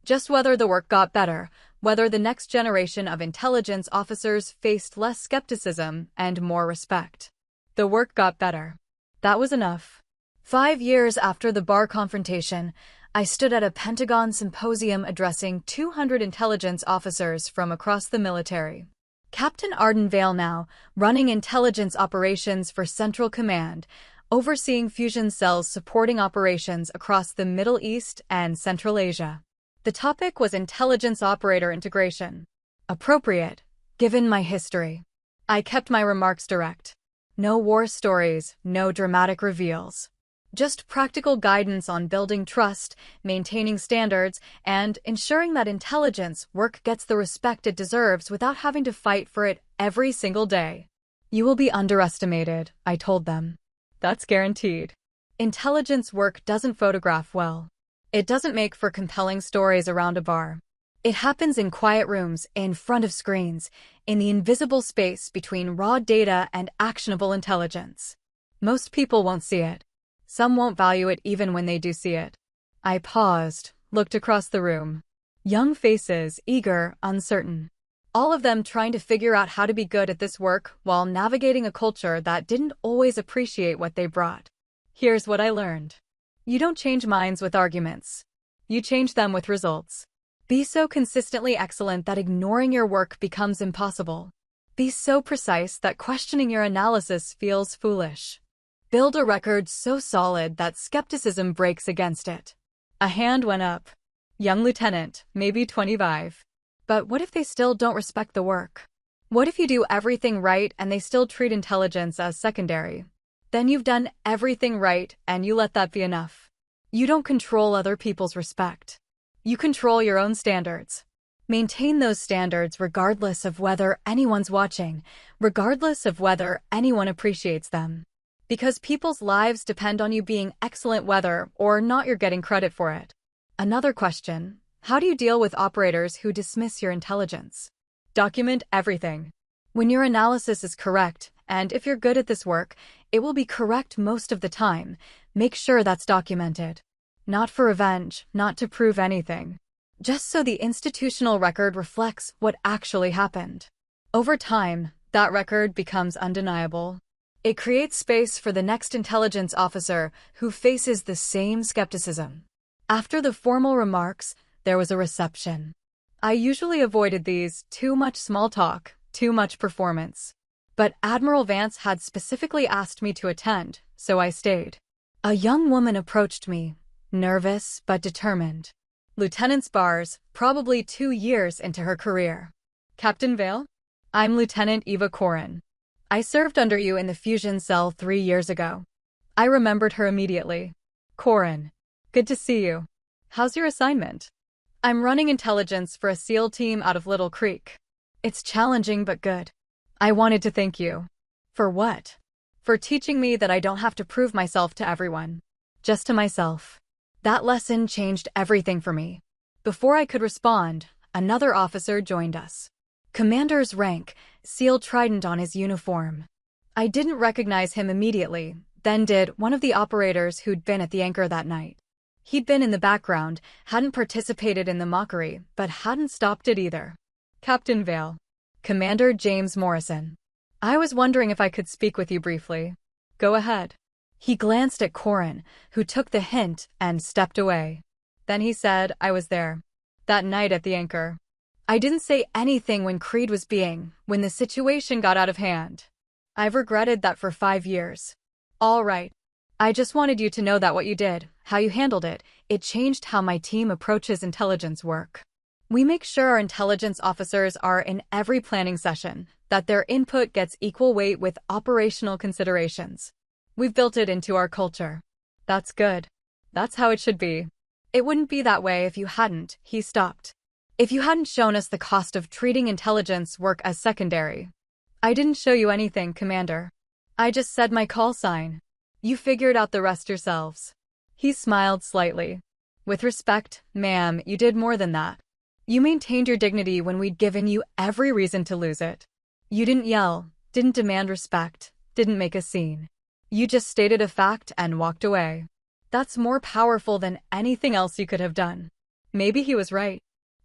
Just whether the work got better, whether the next generation of intelligence officers faced less skepticism and more respect. The work got better. That was enough. 5 years after the bar confrontation, I stood at a Pentagon symposium addressing 200 intelligence officers from across the military. Captain Arden Vale now, running intelligence operations for Central Command, overseeing fusion cells supporting operations across the Middle East and Central Asia. The topic was intelligence operator integration. Appropriate, given my history. I kept my remarks direct. No war stories, no dramatic reveals. Just practical guidance on building trust, maintaining standards, and ensuring that intelligence work gets the respect it deserves without having to fight for it every single day. You will be underestimated, I told them. That's guaranteed. Intelligence work doesn't photograph well. It doesn't make for compelling stories around a bar. It happens in quiet rooms, in front of screens, in the invisible space between raw data and actionable intelligence. Most people won't see it. Some won't value it even when they do see it. I paused, looked across the room. Young faces, eager, uncertain. All of them trying to figure out how to be good at this work while navigating a culture that didn't always appreciate what they brought. Here's what I learned. You don't change minds with arguments. You change them with results. Be so consistently excellent that ignoring your work becomes impossible. Be so precise that questioning your analysis feels foolish. Build a record so solid that skepticism breaks against it. A hand went up. Young lieutenant, maybe 25. But what if they still don't respect the work? What if you do everything right and they still treat intelligence as secondary? Then you've done everything right and you let that be enough. You don't control other people's respect. You control your own standards. Maintain those standards regardless of whether anyone's watching, regardless of whether anyone appreciates them. Because people's lives depend on you being excellent whether or not you're getting credit for it. Another question, how do you deal with operators who dismiss your intelligence? Document everything. When your analysis is correct, and if you're good at this work, it will be correct most of the time, make sure that's documented. Not for revenge, not to prove anything. Just so the institutional record reflects what actually happened. Over time, that record becomes undeniable. It creates space for the next intelligence officer who faces the same skepticism. After the formal remarks, there was a reception. I usually avoided these, too much small talk, too much performance. But Admiral Vance had specifically asked me to attend, so I stayed. A young woman approached me, nervous but determined. Lieutenant Spars, probably 2 years into her career. Captain Vale? I'm Lieutenant Eva Corin. I served under you in the fusion cell 3 years ago. I remembered her immediately. Corin. Good to see you. How's your assignment? I'm running intelligence for a SEAL team out of Little Creek. It's challenging but good. I wanted to thank you. For what? For teaching me that I don't have to prove myself to everyone. Just to myself. That lesson changed everything for me. Before I could respond, another officer joined us. Commander's rank, SEAL trident on his uniform. I didn't recognize him immediately, then did one of the operators who'd been at the anchor that night. He'd been in the background, hadn't participated in the mockery, but hadn't stopped it either. Captain Vale. Commander James Morrison. I was wondering if I could speak with you briefly. Go ahead. He glanced at Corin, who took the hint and stepped away. Then he said I was there. That night at the anchor. I didn't say anything when when the situation got out of hand. I've regretted that for 5 years. All right. I just wanted you to know that what you did, how you handled it, it changed how my team approaches intelligence work. We make sure our intelligence officers are in every planning session, that their input gets equal weight with operational considerations. We've built it into our culture. That's good. That's how it should be. It wouldn't be that way if you hadn't, he stopped. If you hadn't shown us the cost of treating intelligence work as secondary. I didn't show you anything, Commander. I just said my call sign. You figured out the rest yourselves. He smiled slightly. With respect, ma'am, you did more than that. You maintained your dignity when we'd given you every reason to lose it. You didn't yell, didn't demand respect, didn't make a scene. You just stated a fact and walked away. That's more powerful than anything else you could have done. Maybe he was right.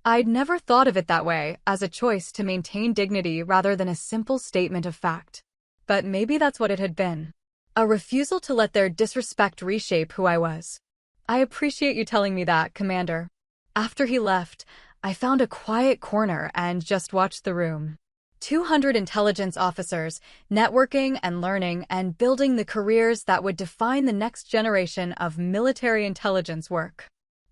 I'd never thought of it that way, as a choice to maintain dignity rather than a simple statement of fact. But maybe that's what it had been. A refusal to let their disrespect reshape who I was. I appreciate you telling me that, Commander. After he left, I found a quiet corner and just watched the room. 200 intelligence officers, networking and learning and building the careers that would define the next generation of military intelligence work.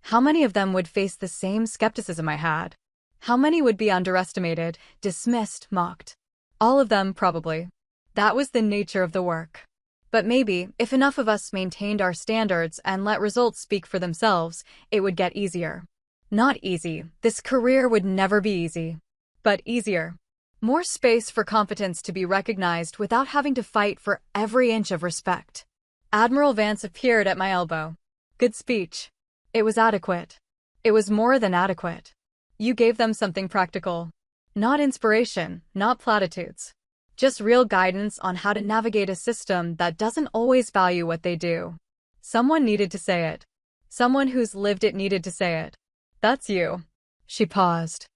How many of them would face the same skepticism I had? How many would be underestimated, dismissed, mocked? All of them, probably. That was the nature of the work. But maybe, if enough of us maintained our standards and let results speak for themselves, it would get easier. Not easy. This career would never be easy. But easier. More space for competence to be recognized without having to fight for every inch of respect. Admiral Vance appeared at my elbow. Good speech. It was adequate. It was more than adequate. You gave them something practical. Not inspiration, not platitudes. Just real guidance on how to navigate a system that doesn't always value what they do. Someone needed to say it. Someone who's lived it needed to say it. That's you. She paused.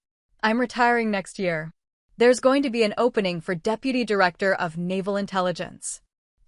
I'm retiring next year. There's going to be an opening for Deputy Director of Naval Intelligence.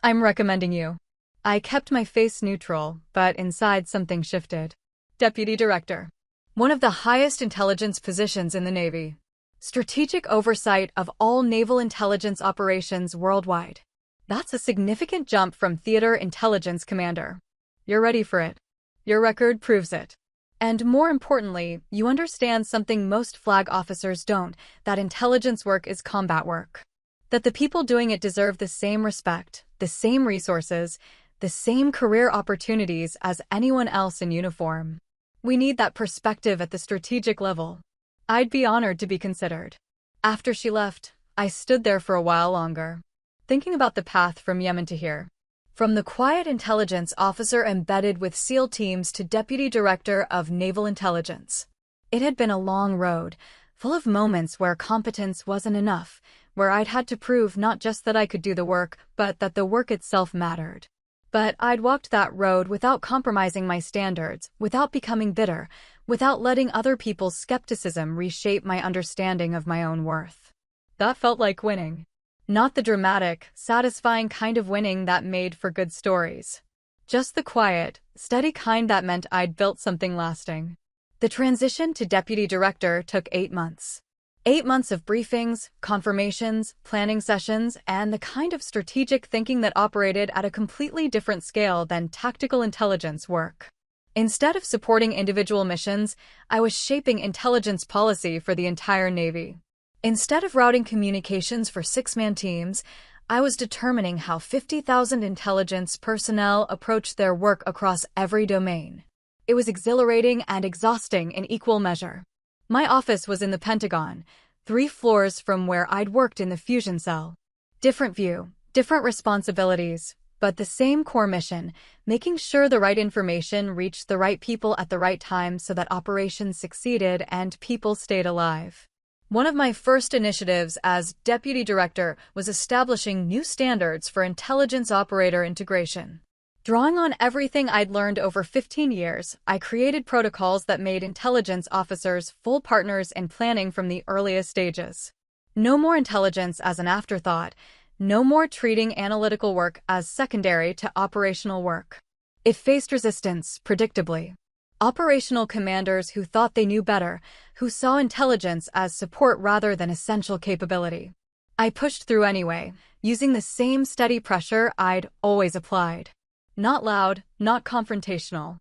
I'm recommending you. I kept my face neutral, but inside something shifted. Deputy Director. One of the highest intelligence positions in the Navy. Strategic oversight of all naval intelligence operations worldwide. That's a significant jump from Theater Intelligence Commander. You're ready for it. Your record proves it. And more importantly, you understand something most flag officers don't, that intelligence work is combat work. That the people doing it deserve the same respect, the same resources, the same career opportunities as anyone else in uniform. We need that perspective at the strategic level. I'd be honored to be considered. After she left, I stood there for a while longer, thinking about the path from Yemen to here. From the quiet intelligence officer embedded with SEAL teams to Deputy Director of Naval Intelligence. It had been a long road, full of moments where competence wasn't enough, where I'd had to prove not just that I could do the work, but that the work itself mattered. But I'd walked that road without compromising my standards, without becoming bitter, without letting other people's skepticism reshape my understanding of my own worth. That felt like winning. Not the dramatic, satisfying kind of winning that made for good stories. Just the quiet, steady kind that meant I'd built something lasting. The transition to Deputy Director took 8 months. 8 months of briefings, confirmations, planning sessions, and the kind of strategic thinking that operated at a completely different scale than tactical intelligence work. Instead of supporting individual missions, I was shaping intelligence policy for the entire Navy. Instead of routing communications for 6-man teams, I was determining how 50,000 intelligence personnel approached their work across every domain. It was exhilarating and exhausting in equal measure. My office was in the Pentagon, 3 floors from where I'd worked in the fusion cell. Different view, different responsibilities, but the same core mission, making sure the right information reached the right people at the right time so that operations succeeded and people stayed alive. One of my first initiatives as Deputy Director was establishing new standards for intelligence operator integration. Drawing on everything I'd learned over 15 years, I created protocols that made intelligence officers full partners in planning from the earliest stages. No more intelligence as an afterthought, no more treating analytical work as secondary to operational work. It faced resistance, predictably. Operational commanders who thought they knew better, who saw intelligence as support rather than essential capability. I pushed through anyway, using the same steady pressure I'd always applied. Not loud, not confrontational.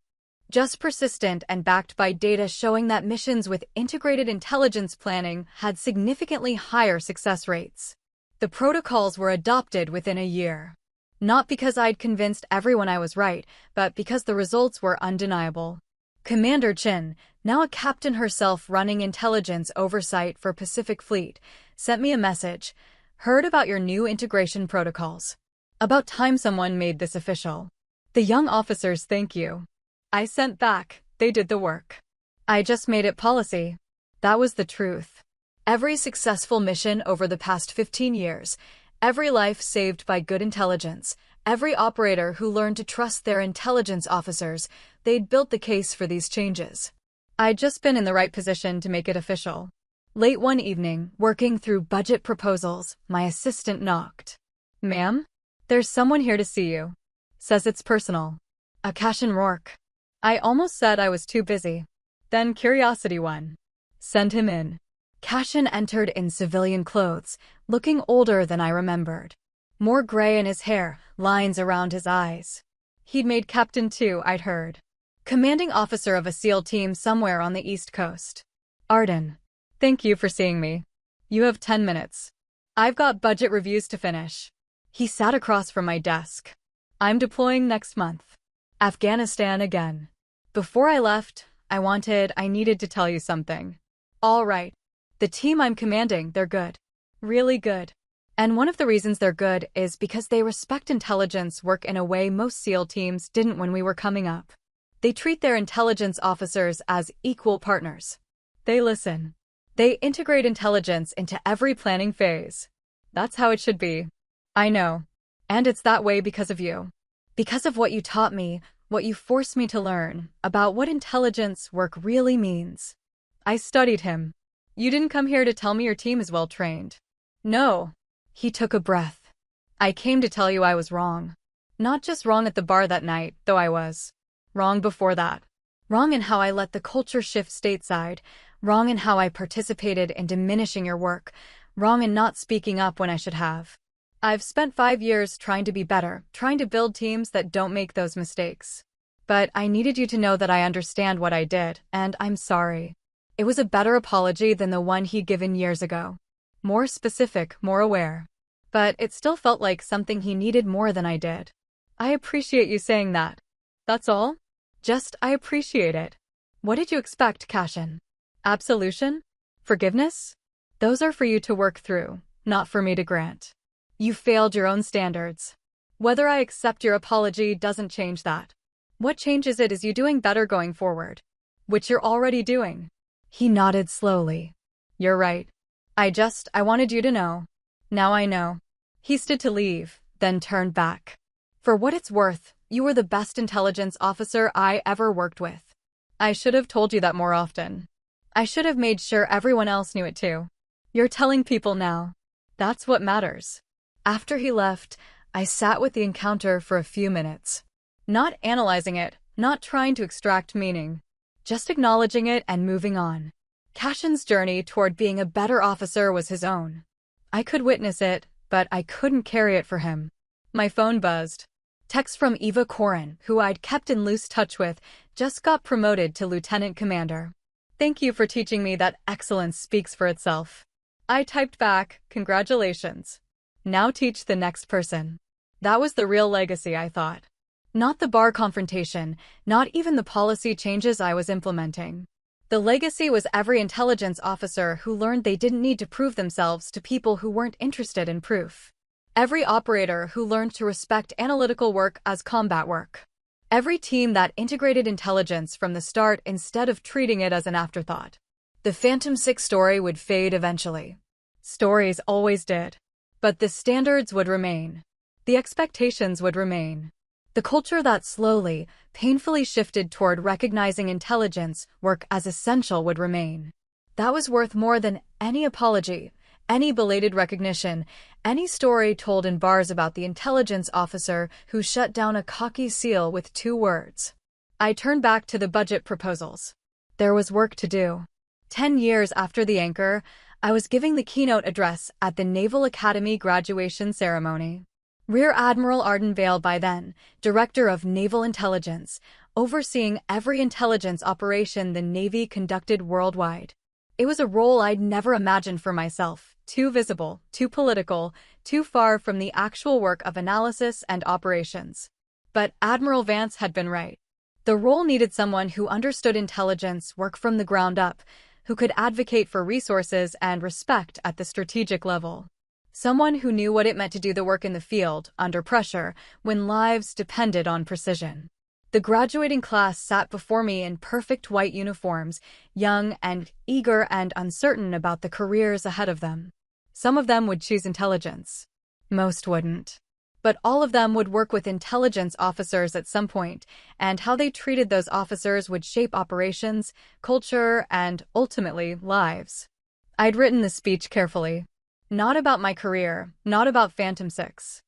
Just persistent and backed by data showing that missions with integrated intelligence planning had significantly higher success rates. The protocols were adopted within a year. Not because I'd convinced everyone I was right, but because the results were undeniable. Commander Chin, now a captain herself running intelligence oversight for Pacific Fleet, sent me a message. Heard about your new integration protocols. About time someone made this official. The young officers thank you. I sent back, they did the work. I just made it policy. That was the truth. Every successful mission over the past 15 years, every life saved by good intelligence, every operator who learned to trust their intelligence officers, they'd built the case for these changes. I'd just been in the right position to make it official. Late one evening, working through budget proposals, my assistant knocked. "Ma'am? There's someone here to see you. Says it's personal." A Cashin Rourke. I almost said I was too busy. Then curiosity won. "Send him in." Cashin entered in civilian clothes, looking older than I remembered. More gray in his hair, lines around his eyes. He'd made captain too, I'd heard. Commanding officer of a SEAL team somewhere on the East Coast. "Arden. Thank you for seeing me. You have 10 minutes. I've got budget reviews to finish." He sat across from my desk. "I'm deploying next month. Afghanistan again. Before I left, I needed to tell you something." "All right. The team I'm commanding, they're good. Really good. And one of the reasons they're good is because they respect intelligence work in a way most SEAL teams didn't when we were coming up. They treat their intelligence officers as equal partners. They listen. They integrate intelligence into every planning phase. That's how it should be. I know. And it's that way because of you. Because of what you taught me, what you forced me to learn about what intelligence work really means. I studied him. You didn't come here to tell me your team is well trained." "No." He took a breath. "I came to tell you I was wrong. Not just wrong at the bar that night, though I was. Wrong before that. Wrong in how I let the culture shift stateside. Wrong in how I participated in diminishing your work. Wrong in not speaking up when I should have. I've spent 5 years trying to be better, trying to build teams that don't make those mistakes. But I needed you to know that I understand what I did, and I'm sorry." It was a better apology than the one he'd given years ago. More specific, more aware. But it still felt like something he needed more than I did. "I appreciate you saying that. That's all? Just, I appreciate it. What did you expect, Cashin? Absolution? Forgiveness? Those are for you to work through, not for me to grant. You failed your own standards. Whether I accept your apology doesn't change that. What changes it is you doing better going forward. Which you're already doing." He nodded slowly. "You're right. I wanted you to know. Now I know." He stood to leave, then turned back. "For what it's worth, you were the best intelligence officer I ever worked with. I should have told you that more often. I should have made sure everyone else knew it too. You're telling people now. That's what matters." After he left, I sat with the encounter for a few minutes. Not analyzing it, not trying to extract meaning. Just acknowledging it and moving on. Cashin's journey toward being a better officer was his own. I could witness it, but I couldn't carry it for him. My phone buzzed. Text from Eva Corin, who I'd kept in loose touch with, just got promoted to lieutenant commander. "Thank you for teaching me that excellence speaks for itself." I typed back, "Congratulations. Now teach the next person." That was the real legacy, I thought. Not the bar confrontation, not even the policy changes I was implementing. The legacy was every intelligence officer who learned they didn't need to prove themselves to people who weren't interested in proof. Every operator who learned to respect analytical work as combat work. Every team that integrated intelligence from the start instead of treating it as an afterthought. The Phantom 6 story would fade eventually. Stories always did. But the standards would remain. The expectations would remain. The culture that slowly, painfully shifted toward recognizing intelligence work as essential would remain. That was worth more than any apology, any belated recognition, any story told in bars about the intelligence officer who shut down a cocky SEAL with 2 words. I turned back to the budget proposals. There was work to do. 10 years after the anchor, I was giving the keynote address at the Naval Academy graduation ceremony. Rear Admiral Arden Vale by then, Director of Naval Intelligence, overseeing every intelligence operation the Navy conducted worldwide. It was a role I'd never imagined for myself, too visible, too political, too far from the actual work of analysis and operations. But Admiral Vance had been right. The role needed someone who understood intelligence work from the ground up, who could advocate for resources and respect at the strategic level. Someone who knew what it meant to do the work in the field, under pressure, when lives depended on precision. The graduating class sat before me in perfect white uniforms, young and eager and uncertain about the careers ahead of them. Some of them would choose intelligence. Most wouldn't. But all of them would work with intelligence officers at some point, and how they treated those officers would shape operations, culture, and, ultimately, lives. I'd written the speech carefully. Not about my career, not about Phantom 6.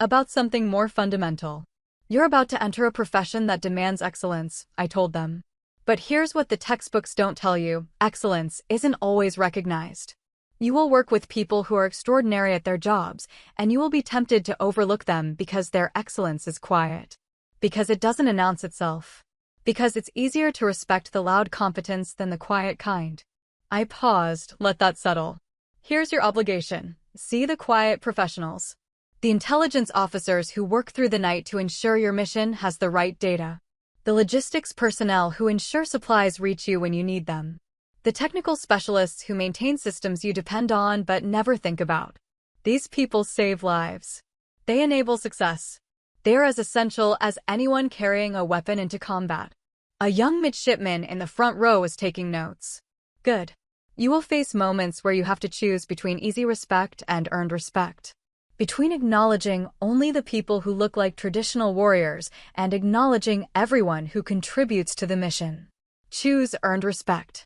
About something more fundamental. You're about to enter a profession that demands excellence, I told them. But here's what the textbooks don't tell you: excellence isn't always recognized. You will work with people who are extraordinary at their jobs, and you will be tempted to overlook them because their excellence is quiet. Because it doesn't announce itself. Because it's easier to respect the loud competence than the quiet kind. I paused, let that settle. Here's your obligation. See the quiet professionals. The intelligence officers who work through the night to ensure your mission has the right data. The logistics personnel who ensure supplies reach you when you need them. The technical specialists who maintain systems you depend on but never think about. These people save lives. They enable success. They are as essential as anyone carrying a weapon into combat. A young midshipman in the front row was taking notes. Good. You will face moments where you have to choose between easy respect and earned respect. Between acknowledging only the people who look like traditional warriors and acknowledging everyone who contributes to the mission. Choose earned respect.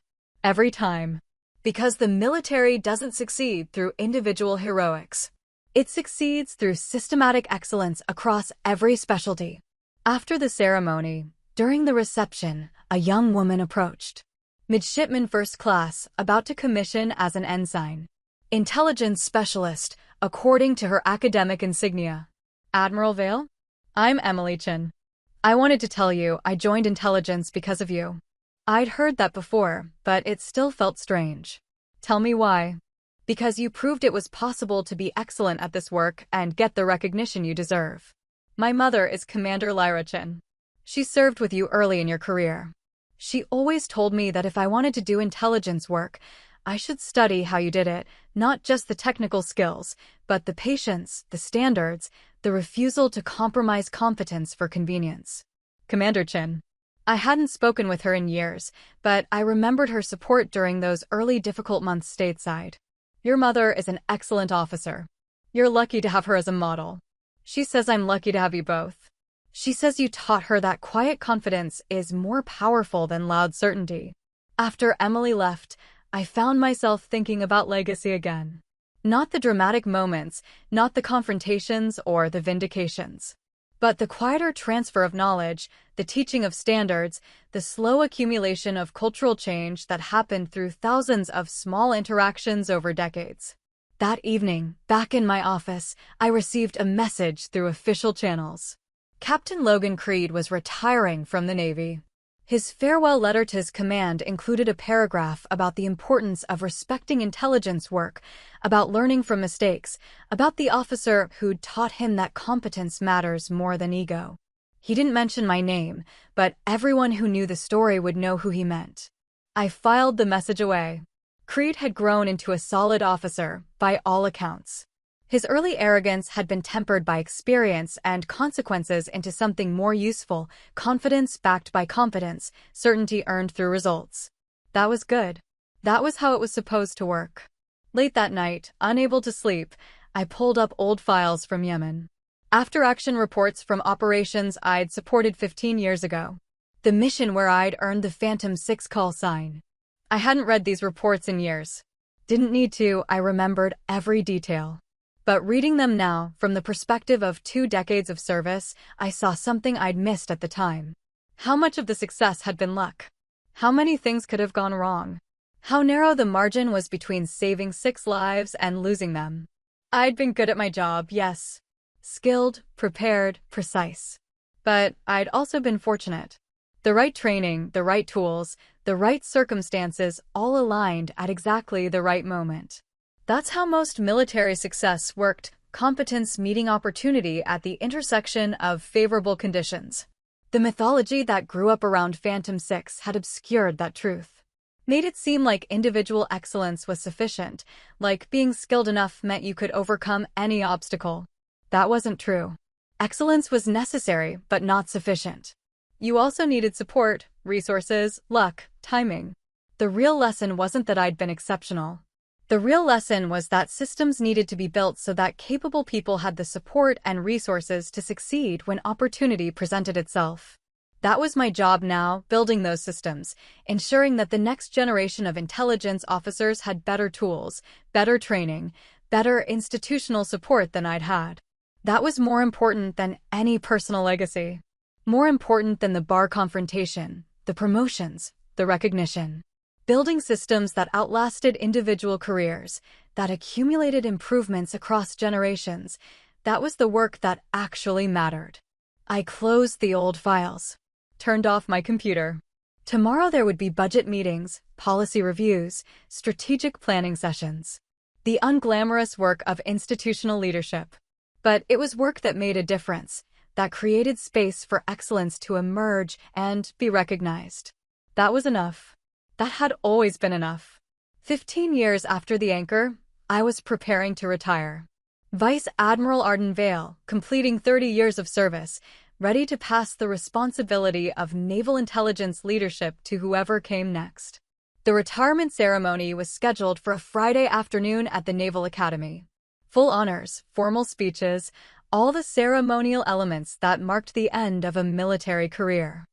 Every time. Because the military doesn't succeed through individual heroics. It succeeds through systematic excellence across every specialty. After the ceremony, during the reception, a young woman approached. Midshipman First Class, about to commission as an ensign. Intelligence Specialist, according to her academic insignia. Admiral Vale? I'm Emily Chin. I wanted to tell you I joined intelligence because of you. I'd heard that before, but it still felt strange. Tell me why. Because you proved it was possible to be excellent at this work and get the recognition you deserve. My mother is Commander Lyra Chin. She served with you early in your career. She always told me that if I wanted to do intelligence work, I should study how you did it, not just the technical skills, but the patience, the standards, the refusal to compromise competence for convenience. Commander Chin. I hadn't spoken with her in years, but I remembered her support during those early difficult months stateside. Your mother is an excellent officer. You're lucky to have her as a model. She says I'm lucky to have you both. She says you taught her that quiet confidence is more powerful than loud certainty. After Emily left, I found myself thinking about legacy again. Not the dramatic moments, not the confrontations or the vindications. But the quieter transfer of knowledge, the teaching of standards, the slow accumulation of cultural change that happened through thousands of small interactions over decades. That evening, back in my office, I received a message through official channels. Captain Logan Creed was retiring from the Navy. His farewell letter to his command included a paragraph about the importance of respecting intelligence work, about learning from mistakes, about the officer who'd taught him that competence matters more than ego. He didn't mention my name, but everyone who knew the story would know who he meant. I filed the message away. Creed had grown into a solid officer, by all accounts. His early arrogance had been tempered by experience and consequences into something more useful: confidence backed by competence, certainty earned through results. That was good. That was how it was supposed to work. Late that night, unable to sleep, I pulled up old files from Yemen. After-action reports from operations I'd supported 15 years ago. The mission where I'd earned the Phantom 6 call sign. I hadn't read these reports in years. Didn't need to, I remembered every detail. But reading them now, from the perspective of 2 decades of service, I saw something I'd missed at the time. How much of the success had been luck? How many things could have gone wrong? How narrow the margin was between saving 6 lives and losing them. I'd been good at my job, yes. Skilled, prepared, precise. But I'd also been fortunate. The right training, the right tools, the right circumstances all aligned at exactly the right moment. That's how most military success worked: competence meeting opportunity at the intersection of favorable conditions. The mythology that grew up around Phantom 6 had obscured that truth. Made it seem like individual excellence was sufficient, like being skilled enough meant you could overcome any obstacle. That wasn't true. Excellence was necessary, but not sufficient. You also needed support, resources, luck, timing. The real lesson wasn't that I'd been exceptional. The real lesson was that systems needed to be built so that capable people had the support and resources to succeed when opportunity presented itself. That was my job now, building those systems, ensuring that the next generation of intelligence officers had better tools, better training, better institutional support than I'd had. That was more important than any personal legacy. More important than the bar confrontation, the promotions, the recognition. Building systems that outlasted individual careers, that accumulated improvements across generations, that was the work that actually mattered. I closed the old files. Turned off my computer. Tomorrow there would be budget meetings, policy reviews, strategic planning sessions. The unglamorous work of institutional leadership. But it was work that made a difference, that created space for excellence to emerge and be recognized. That was enough. That had always been enough. 15 years after the anchor, I was preparing to retire. Vice Admiral Arden Vale, completing 30 years of service, ready to pass the responsibility of naval intelligence leadership to whoever came next. The retirement ceremony was scheduled for a Friday afternoon at the Naval Academy. Full honors, formal speeches, all the ceremonial elements that marked the end of a military career.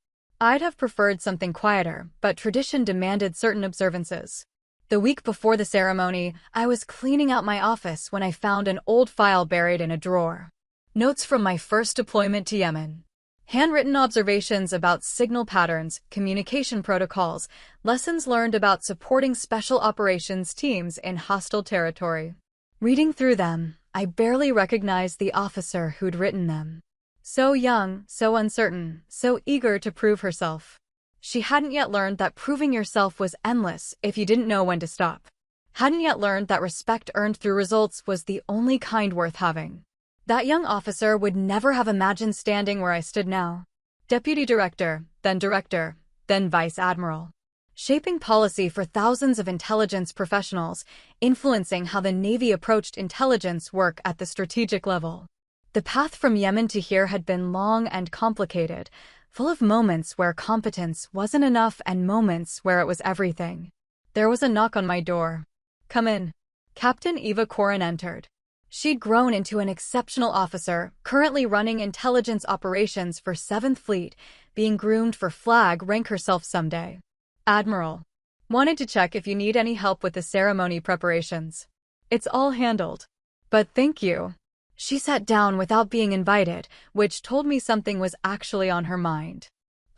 I'd have preferred something quieter, but tradition demanded certain observances. The week before the ceremony, I was cleaning out my office when I found an old file buried in a drawer. Notes from my first deployment to Yemen. Handwritten observations about signal patterns, communication protocols, lessons learned about supporting special operations teams in hostile territory. Reading through them, I barely recognized the officer who'd written them. So young, so uncertain, so eager to prove herself. She hadn't yet learned that proving yourself was endless if you didn't know when to stop. Hadn't yet learned that respect earned through results was the only kind worth having. That young officer would never have imagined standing where I stood now. Deputy Director, then Vice Admiral. Shaping policy for thousands of intelligence professionals, influencing how the Navy approached intelligence work at the strategic level. The path from Yemen to here had been long and complicated, full of moments where competence wasn't enough and moments where it was everything. There was a knock on my door. "Come in." Captain Eva Corin entered. She'd grown into an exceptional officer, currently running intelligence operations for 7th Fleet, being groomed for flag rank herself someday. "Admiral. Wanted to check if you need any help with the ceremony preparations. It's all handled. But thank you." She sat down without being invited, which told me something was actually on her mind.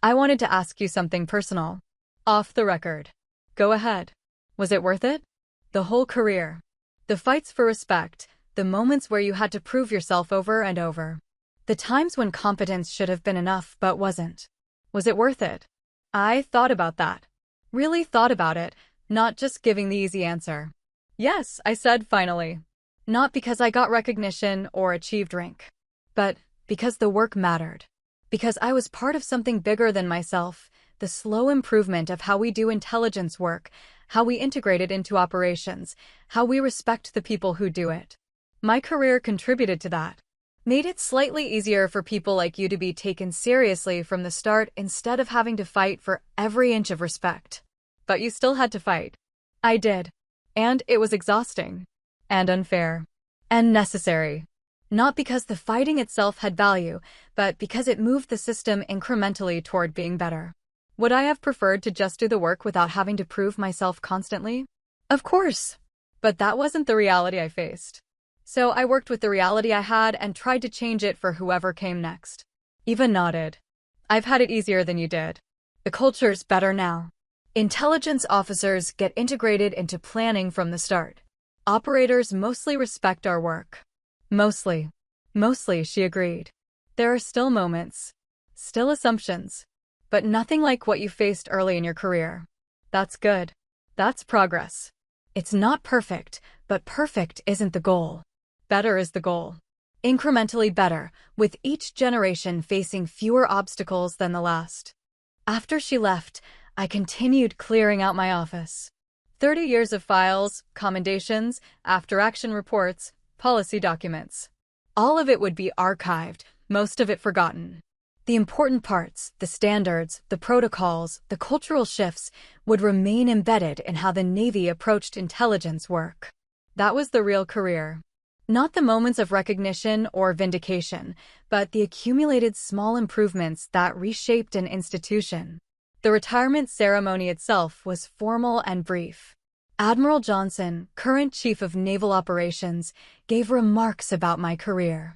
"I wanted to ask you something personal. Off the record." "Go ahead." "Was it worth it? The whole career. The fights for respect, the moments where you had to prove yourself over and over. The times when competence should have been enough but wasn't. Was it worth it?" I thought about that. Really thought about it, not just giving the easy answer. "Yes," I said finally. Not because I got recognition or achieved rank, but because the work mattered. Because I was part of something bigger than myself, the slow improvement of how we do intelligence work, how we integrate it into operations, how we respect the people who do it. My career contributed to that. Made it slightly easier for people like you to be taken seriously from the start instead of having to fight for every inch of respect. But you still had to fight. I did. And it was exhausting. And unfair. And necessary. Not because the fighting itself had value, but because it moved the system incrementally toward being better. Would I have preferred to just do the work without having to prove myself constantly? Of course. But that wasn't the reality I faced. So I worked with the reality I had and tried to change it for whoever came next. Eva nodded. "I've had it easier than you did. The culture's better now. Intelligence officers get integrated into planning from the start. Operators mostly respect our work." Mostly. Mostly, she agreed. There are still moments. Still assumptions. But nothing like what you faced early in your career. That's good. That's progress. It's not perfect, but perfect isn't the goal. Better is the goal. Incrementally better, with each generation facing fewer obstacles than the last. After she left, I continued clearing out my office. 30 years of files, commendations, after-action reports, policy documents. All of it would be archived, most of it forgotten. The important parts, the standards, the protocols, the cultural shifts, would remain embedded in how the Navy approached intelligence work. That was the real career. Not the moments of recognition or vindication, but the accumulated small improvements that reshaped an institution. The retirement ceremony itself was formal and brief. Admiral Johnson, current Chief of Naval Operations, gave remarks about my career.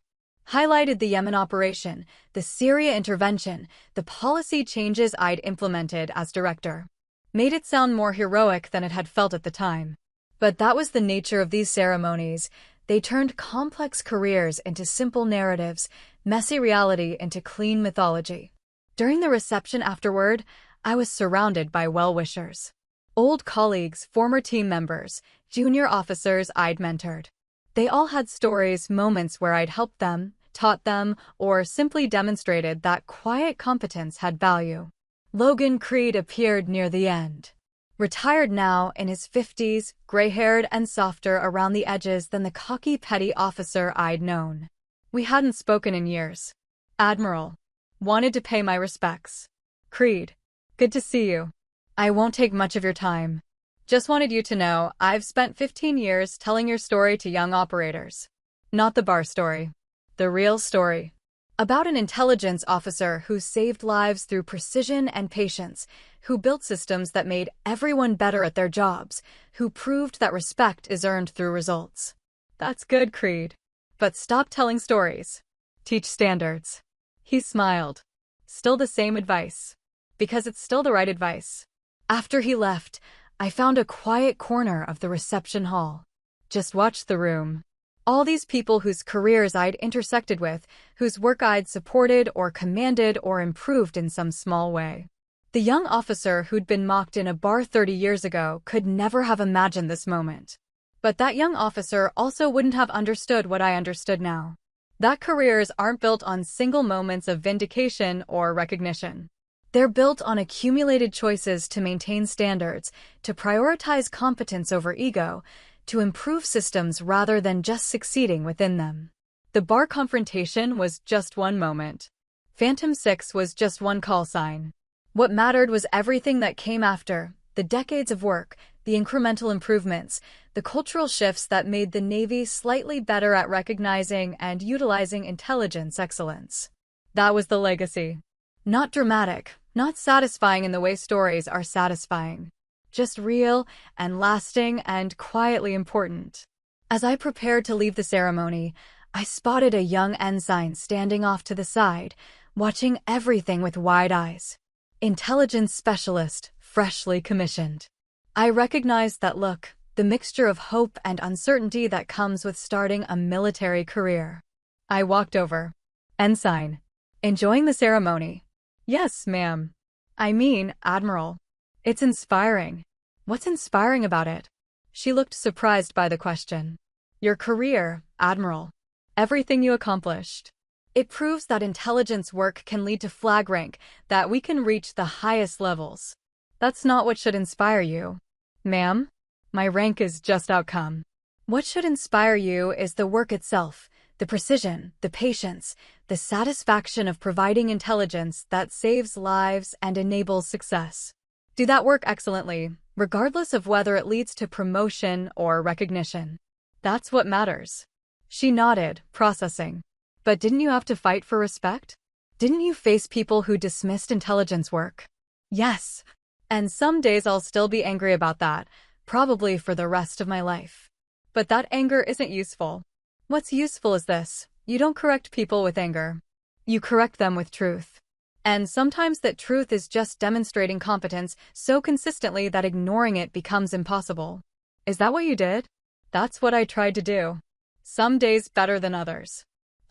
Highlighted the Yemen operation, the Syria intervention, the policy changes I'd implemented as director. Made it sound more heroic than it had felt at the time. But that was the nature of these ceremonies. They turned complex careers into simple narratives, messy reality into clean mythology. During the reception afterward, I was surrounded by well-wishers. Old colleagues, former team members, junior officers I'd mentored. They all had stories, moments where I'd helped them, taught them, or simply demonstrated that quiet competence had value. Logan Creed appeared near the end. Retired now, in his 50s, gray-haired and softer around the edges than the cocky petty officer I'd known. We hadn't spoken in years. Admiral. Wanted to pay my respects. Creed. Good to see you. I won't take much of your time. Just wanted you to know I've spent 15 years telling your story to young operators. Not the bar story. The real story. About an intelligence officer who saved lives through precision and patience, who built systems that made everyone better at their jobs, who proved that respect is earned through results. That's good, Creed. But stop telling stories. Teach standards. He smiled. Still the same advice. Because it's still the right advice. After he left, I found a quiet corner of the reception hall. Just watched the room. All these people whose careers I'd intersected with, whose work I'd supported or commanded or improved in some small way. The young officer who'd been mocked in a bar 30 years ago could never have imagined this moment. But that young officer also wouldn't have understood what I understood now. That careers aren't built on single moments of vindication or recognition. They're built on accumulated choices to maintain standards, to prioritize competence over ego, to improve systems rather than just succeeding within them. The bar confrontation was just one moment. Phantom 6 was just one call sign. What mattered was everything that came after, the decades of work, the incremental improvements, the cultural shifts that made the Navy slightly better at recognizing and utilizing intelligence excellence. That was the legacy. Not dramatic, not satisfying in the way stories are satisfying. Just real and lasting and quietly important. As I prepared to leave the ceremony, I spotted a young ensign standing off to the side, watching everything with wide eyes. Intelligence specialist, freshly commissioned. I recognized that look, the mixture of hope and uncertainty that comes with starting a military career. I walked over. Ensign. Enjoying the ceremony? Yes, ma'am. I mean, Admiral. It's inspiring. What's inspiring about it? She looked surprised by the question. Your career, Admiral. Everything you accomplished. It proves that intelligence work can lead to flag rank, that we can reach the highest levels. That's not what should inspire you. Ma'am, my rank is just outcome. What should inspire you is the work itself, the precision, the patience, the satisfaction of providing intelligence that saves lives and enables success. Do that work excellently, regardless of whether it leads to promotion or recognition. That's what matters. She nodded, processing. But didn't you have to fight for respect? Didn't you face people who dismissed intelligence work? Yes. And some days I'll still be angry about that, probably for the rest of my life. But that anger isn't useful. What's useful is this: you don't correct people with anger. You correct them with truth. And sometimes that truth is just demonstrating competence so consistently that ignoring it becomes impossible. Is that what you did? That's what I tried to do. Some days better than others.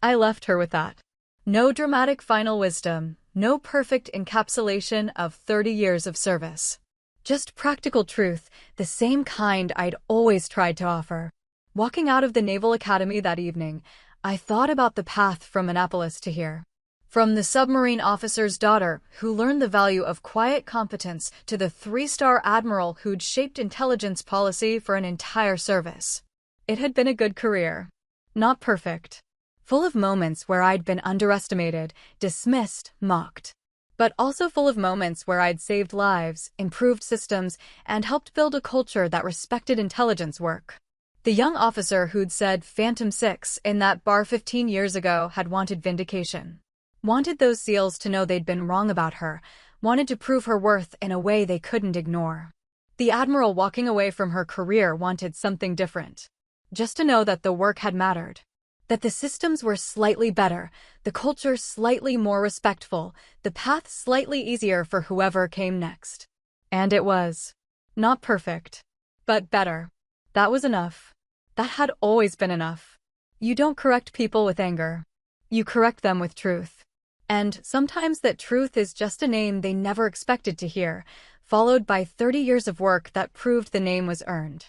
I left her with that. No dramatic final wisdom, no perfect encapsulation of 30 years of service. Just practical truth, the same kind I'd always tried to offer. Walking out of the Naval Academy that evening, I thought about the path from Annapolis to here. From the submarine officer's daughter who learned the value of quiet competence to the 3-star admiral who'd shaped intelligence policy for an entire service. It had been a good career. Not perfect. Full of moments where I'd been underestimated, dismissed, mocked. But also full of moments where I'd saved lives, improved systems, and helped build a culture that respected intelligence work. The young officer who'd said Phantom 6 in that bar 15 years ago had wanted vindication. Wanted those SEALs to know they'd been wrong about her, wanted to prove her worth in a way they couldn't ignore. The admiral walking away from her career wanted something different. Just to know that the work had mattered. That the systems were slightly better, the culture slightly more respectful, the path slightly easier for whoever came next. And it was. Not perfect. But better. That was enough. That had always been enough. You don't correct people with anger. You correct them with truth. And sometimes that truth is just a name they never expected to hear, followed by 30 years of work that proved the name was earned.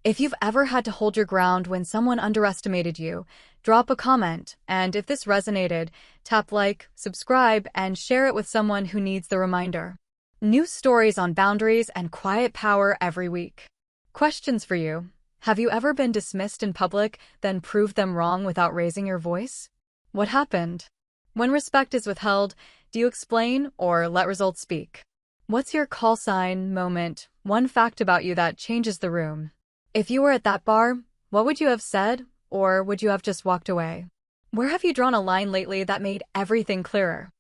If you've ever had to hold your ground when someone underestimated you, drop a comment, and if this resonated, tap like, subscribe, and share it with someone who needs the reminder. New stories on boundaries and quiet power every week. Questions for you. Have you ever been dismissed in public, then proved them wrong without raising your voice? What happened? When respect is withheld, do you explain or let results speak? What's your call sign moment, one fact about you that changes the room? If you were at that bar, what would you have said, or would you have just walked away? Where have you drawn a line lately that made everything clearer?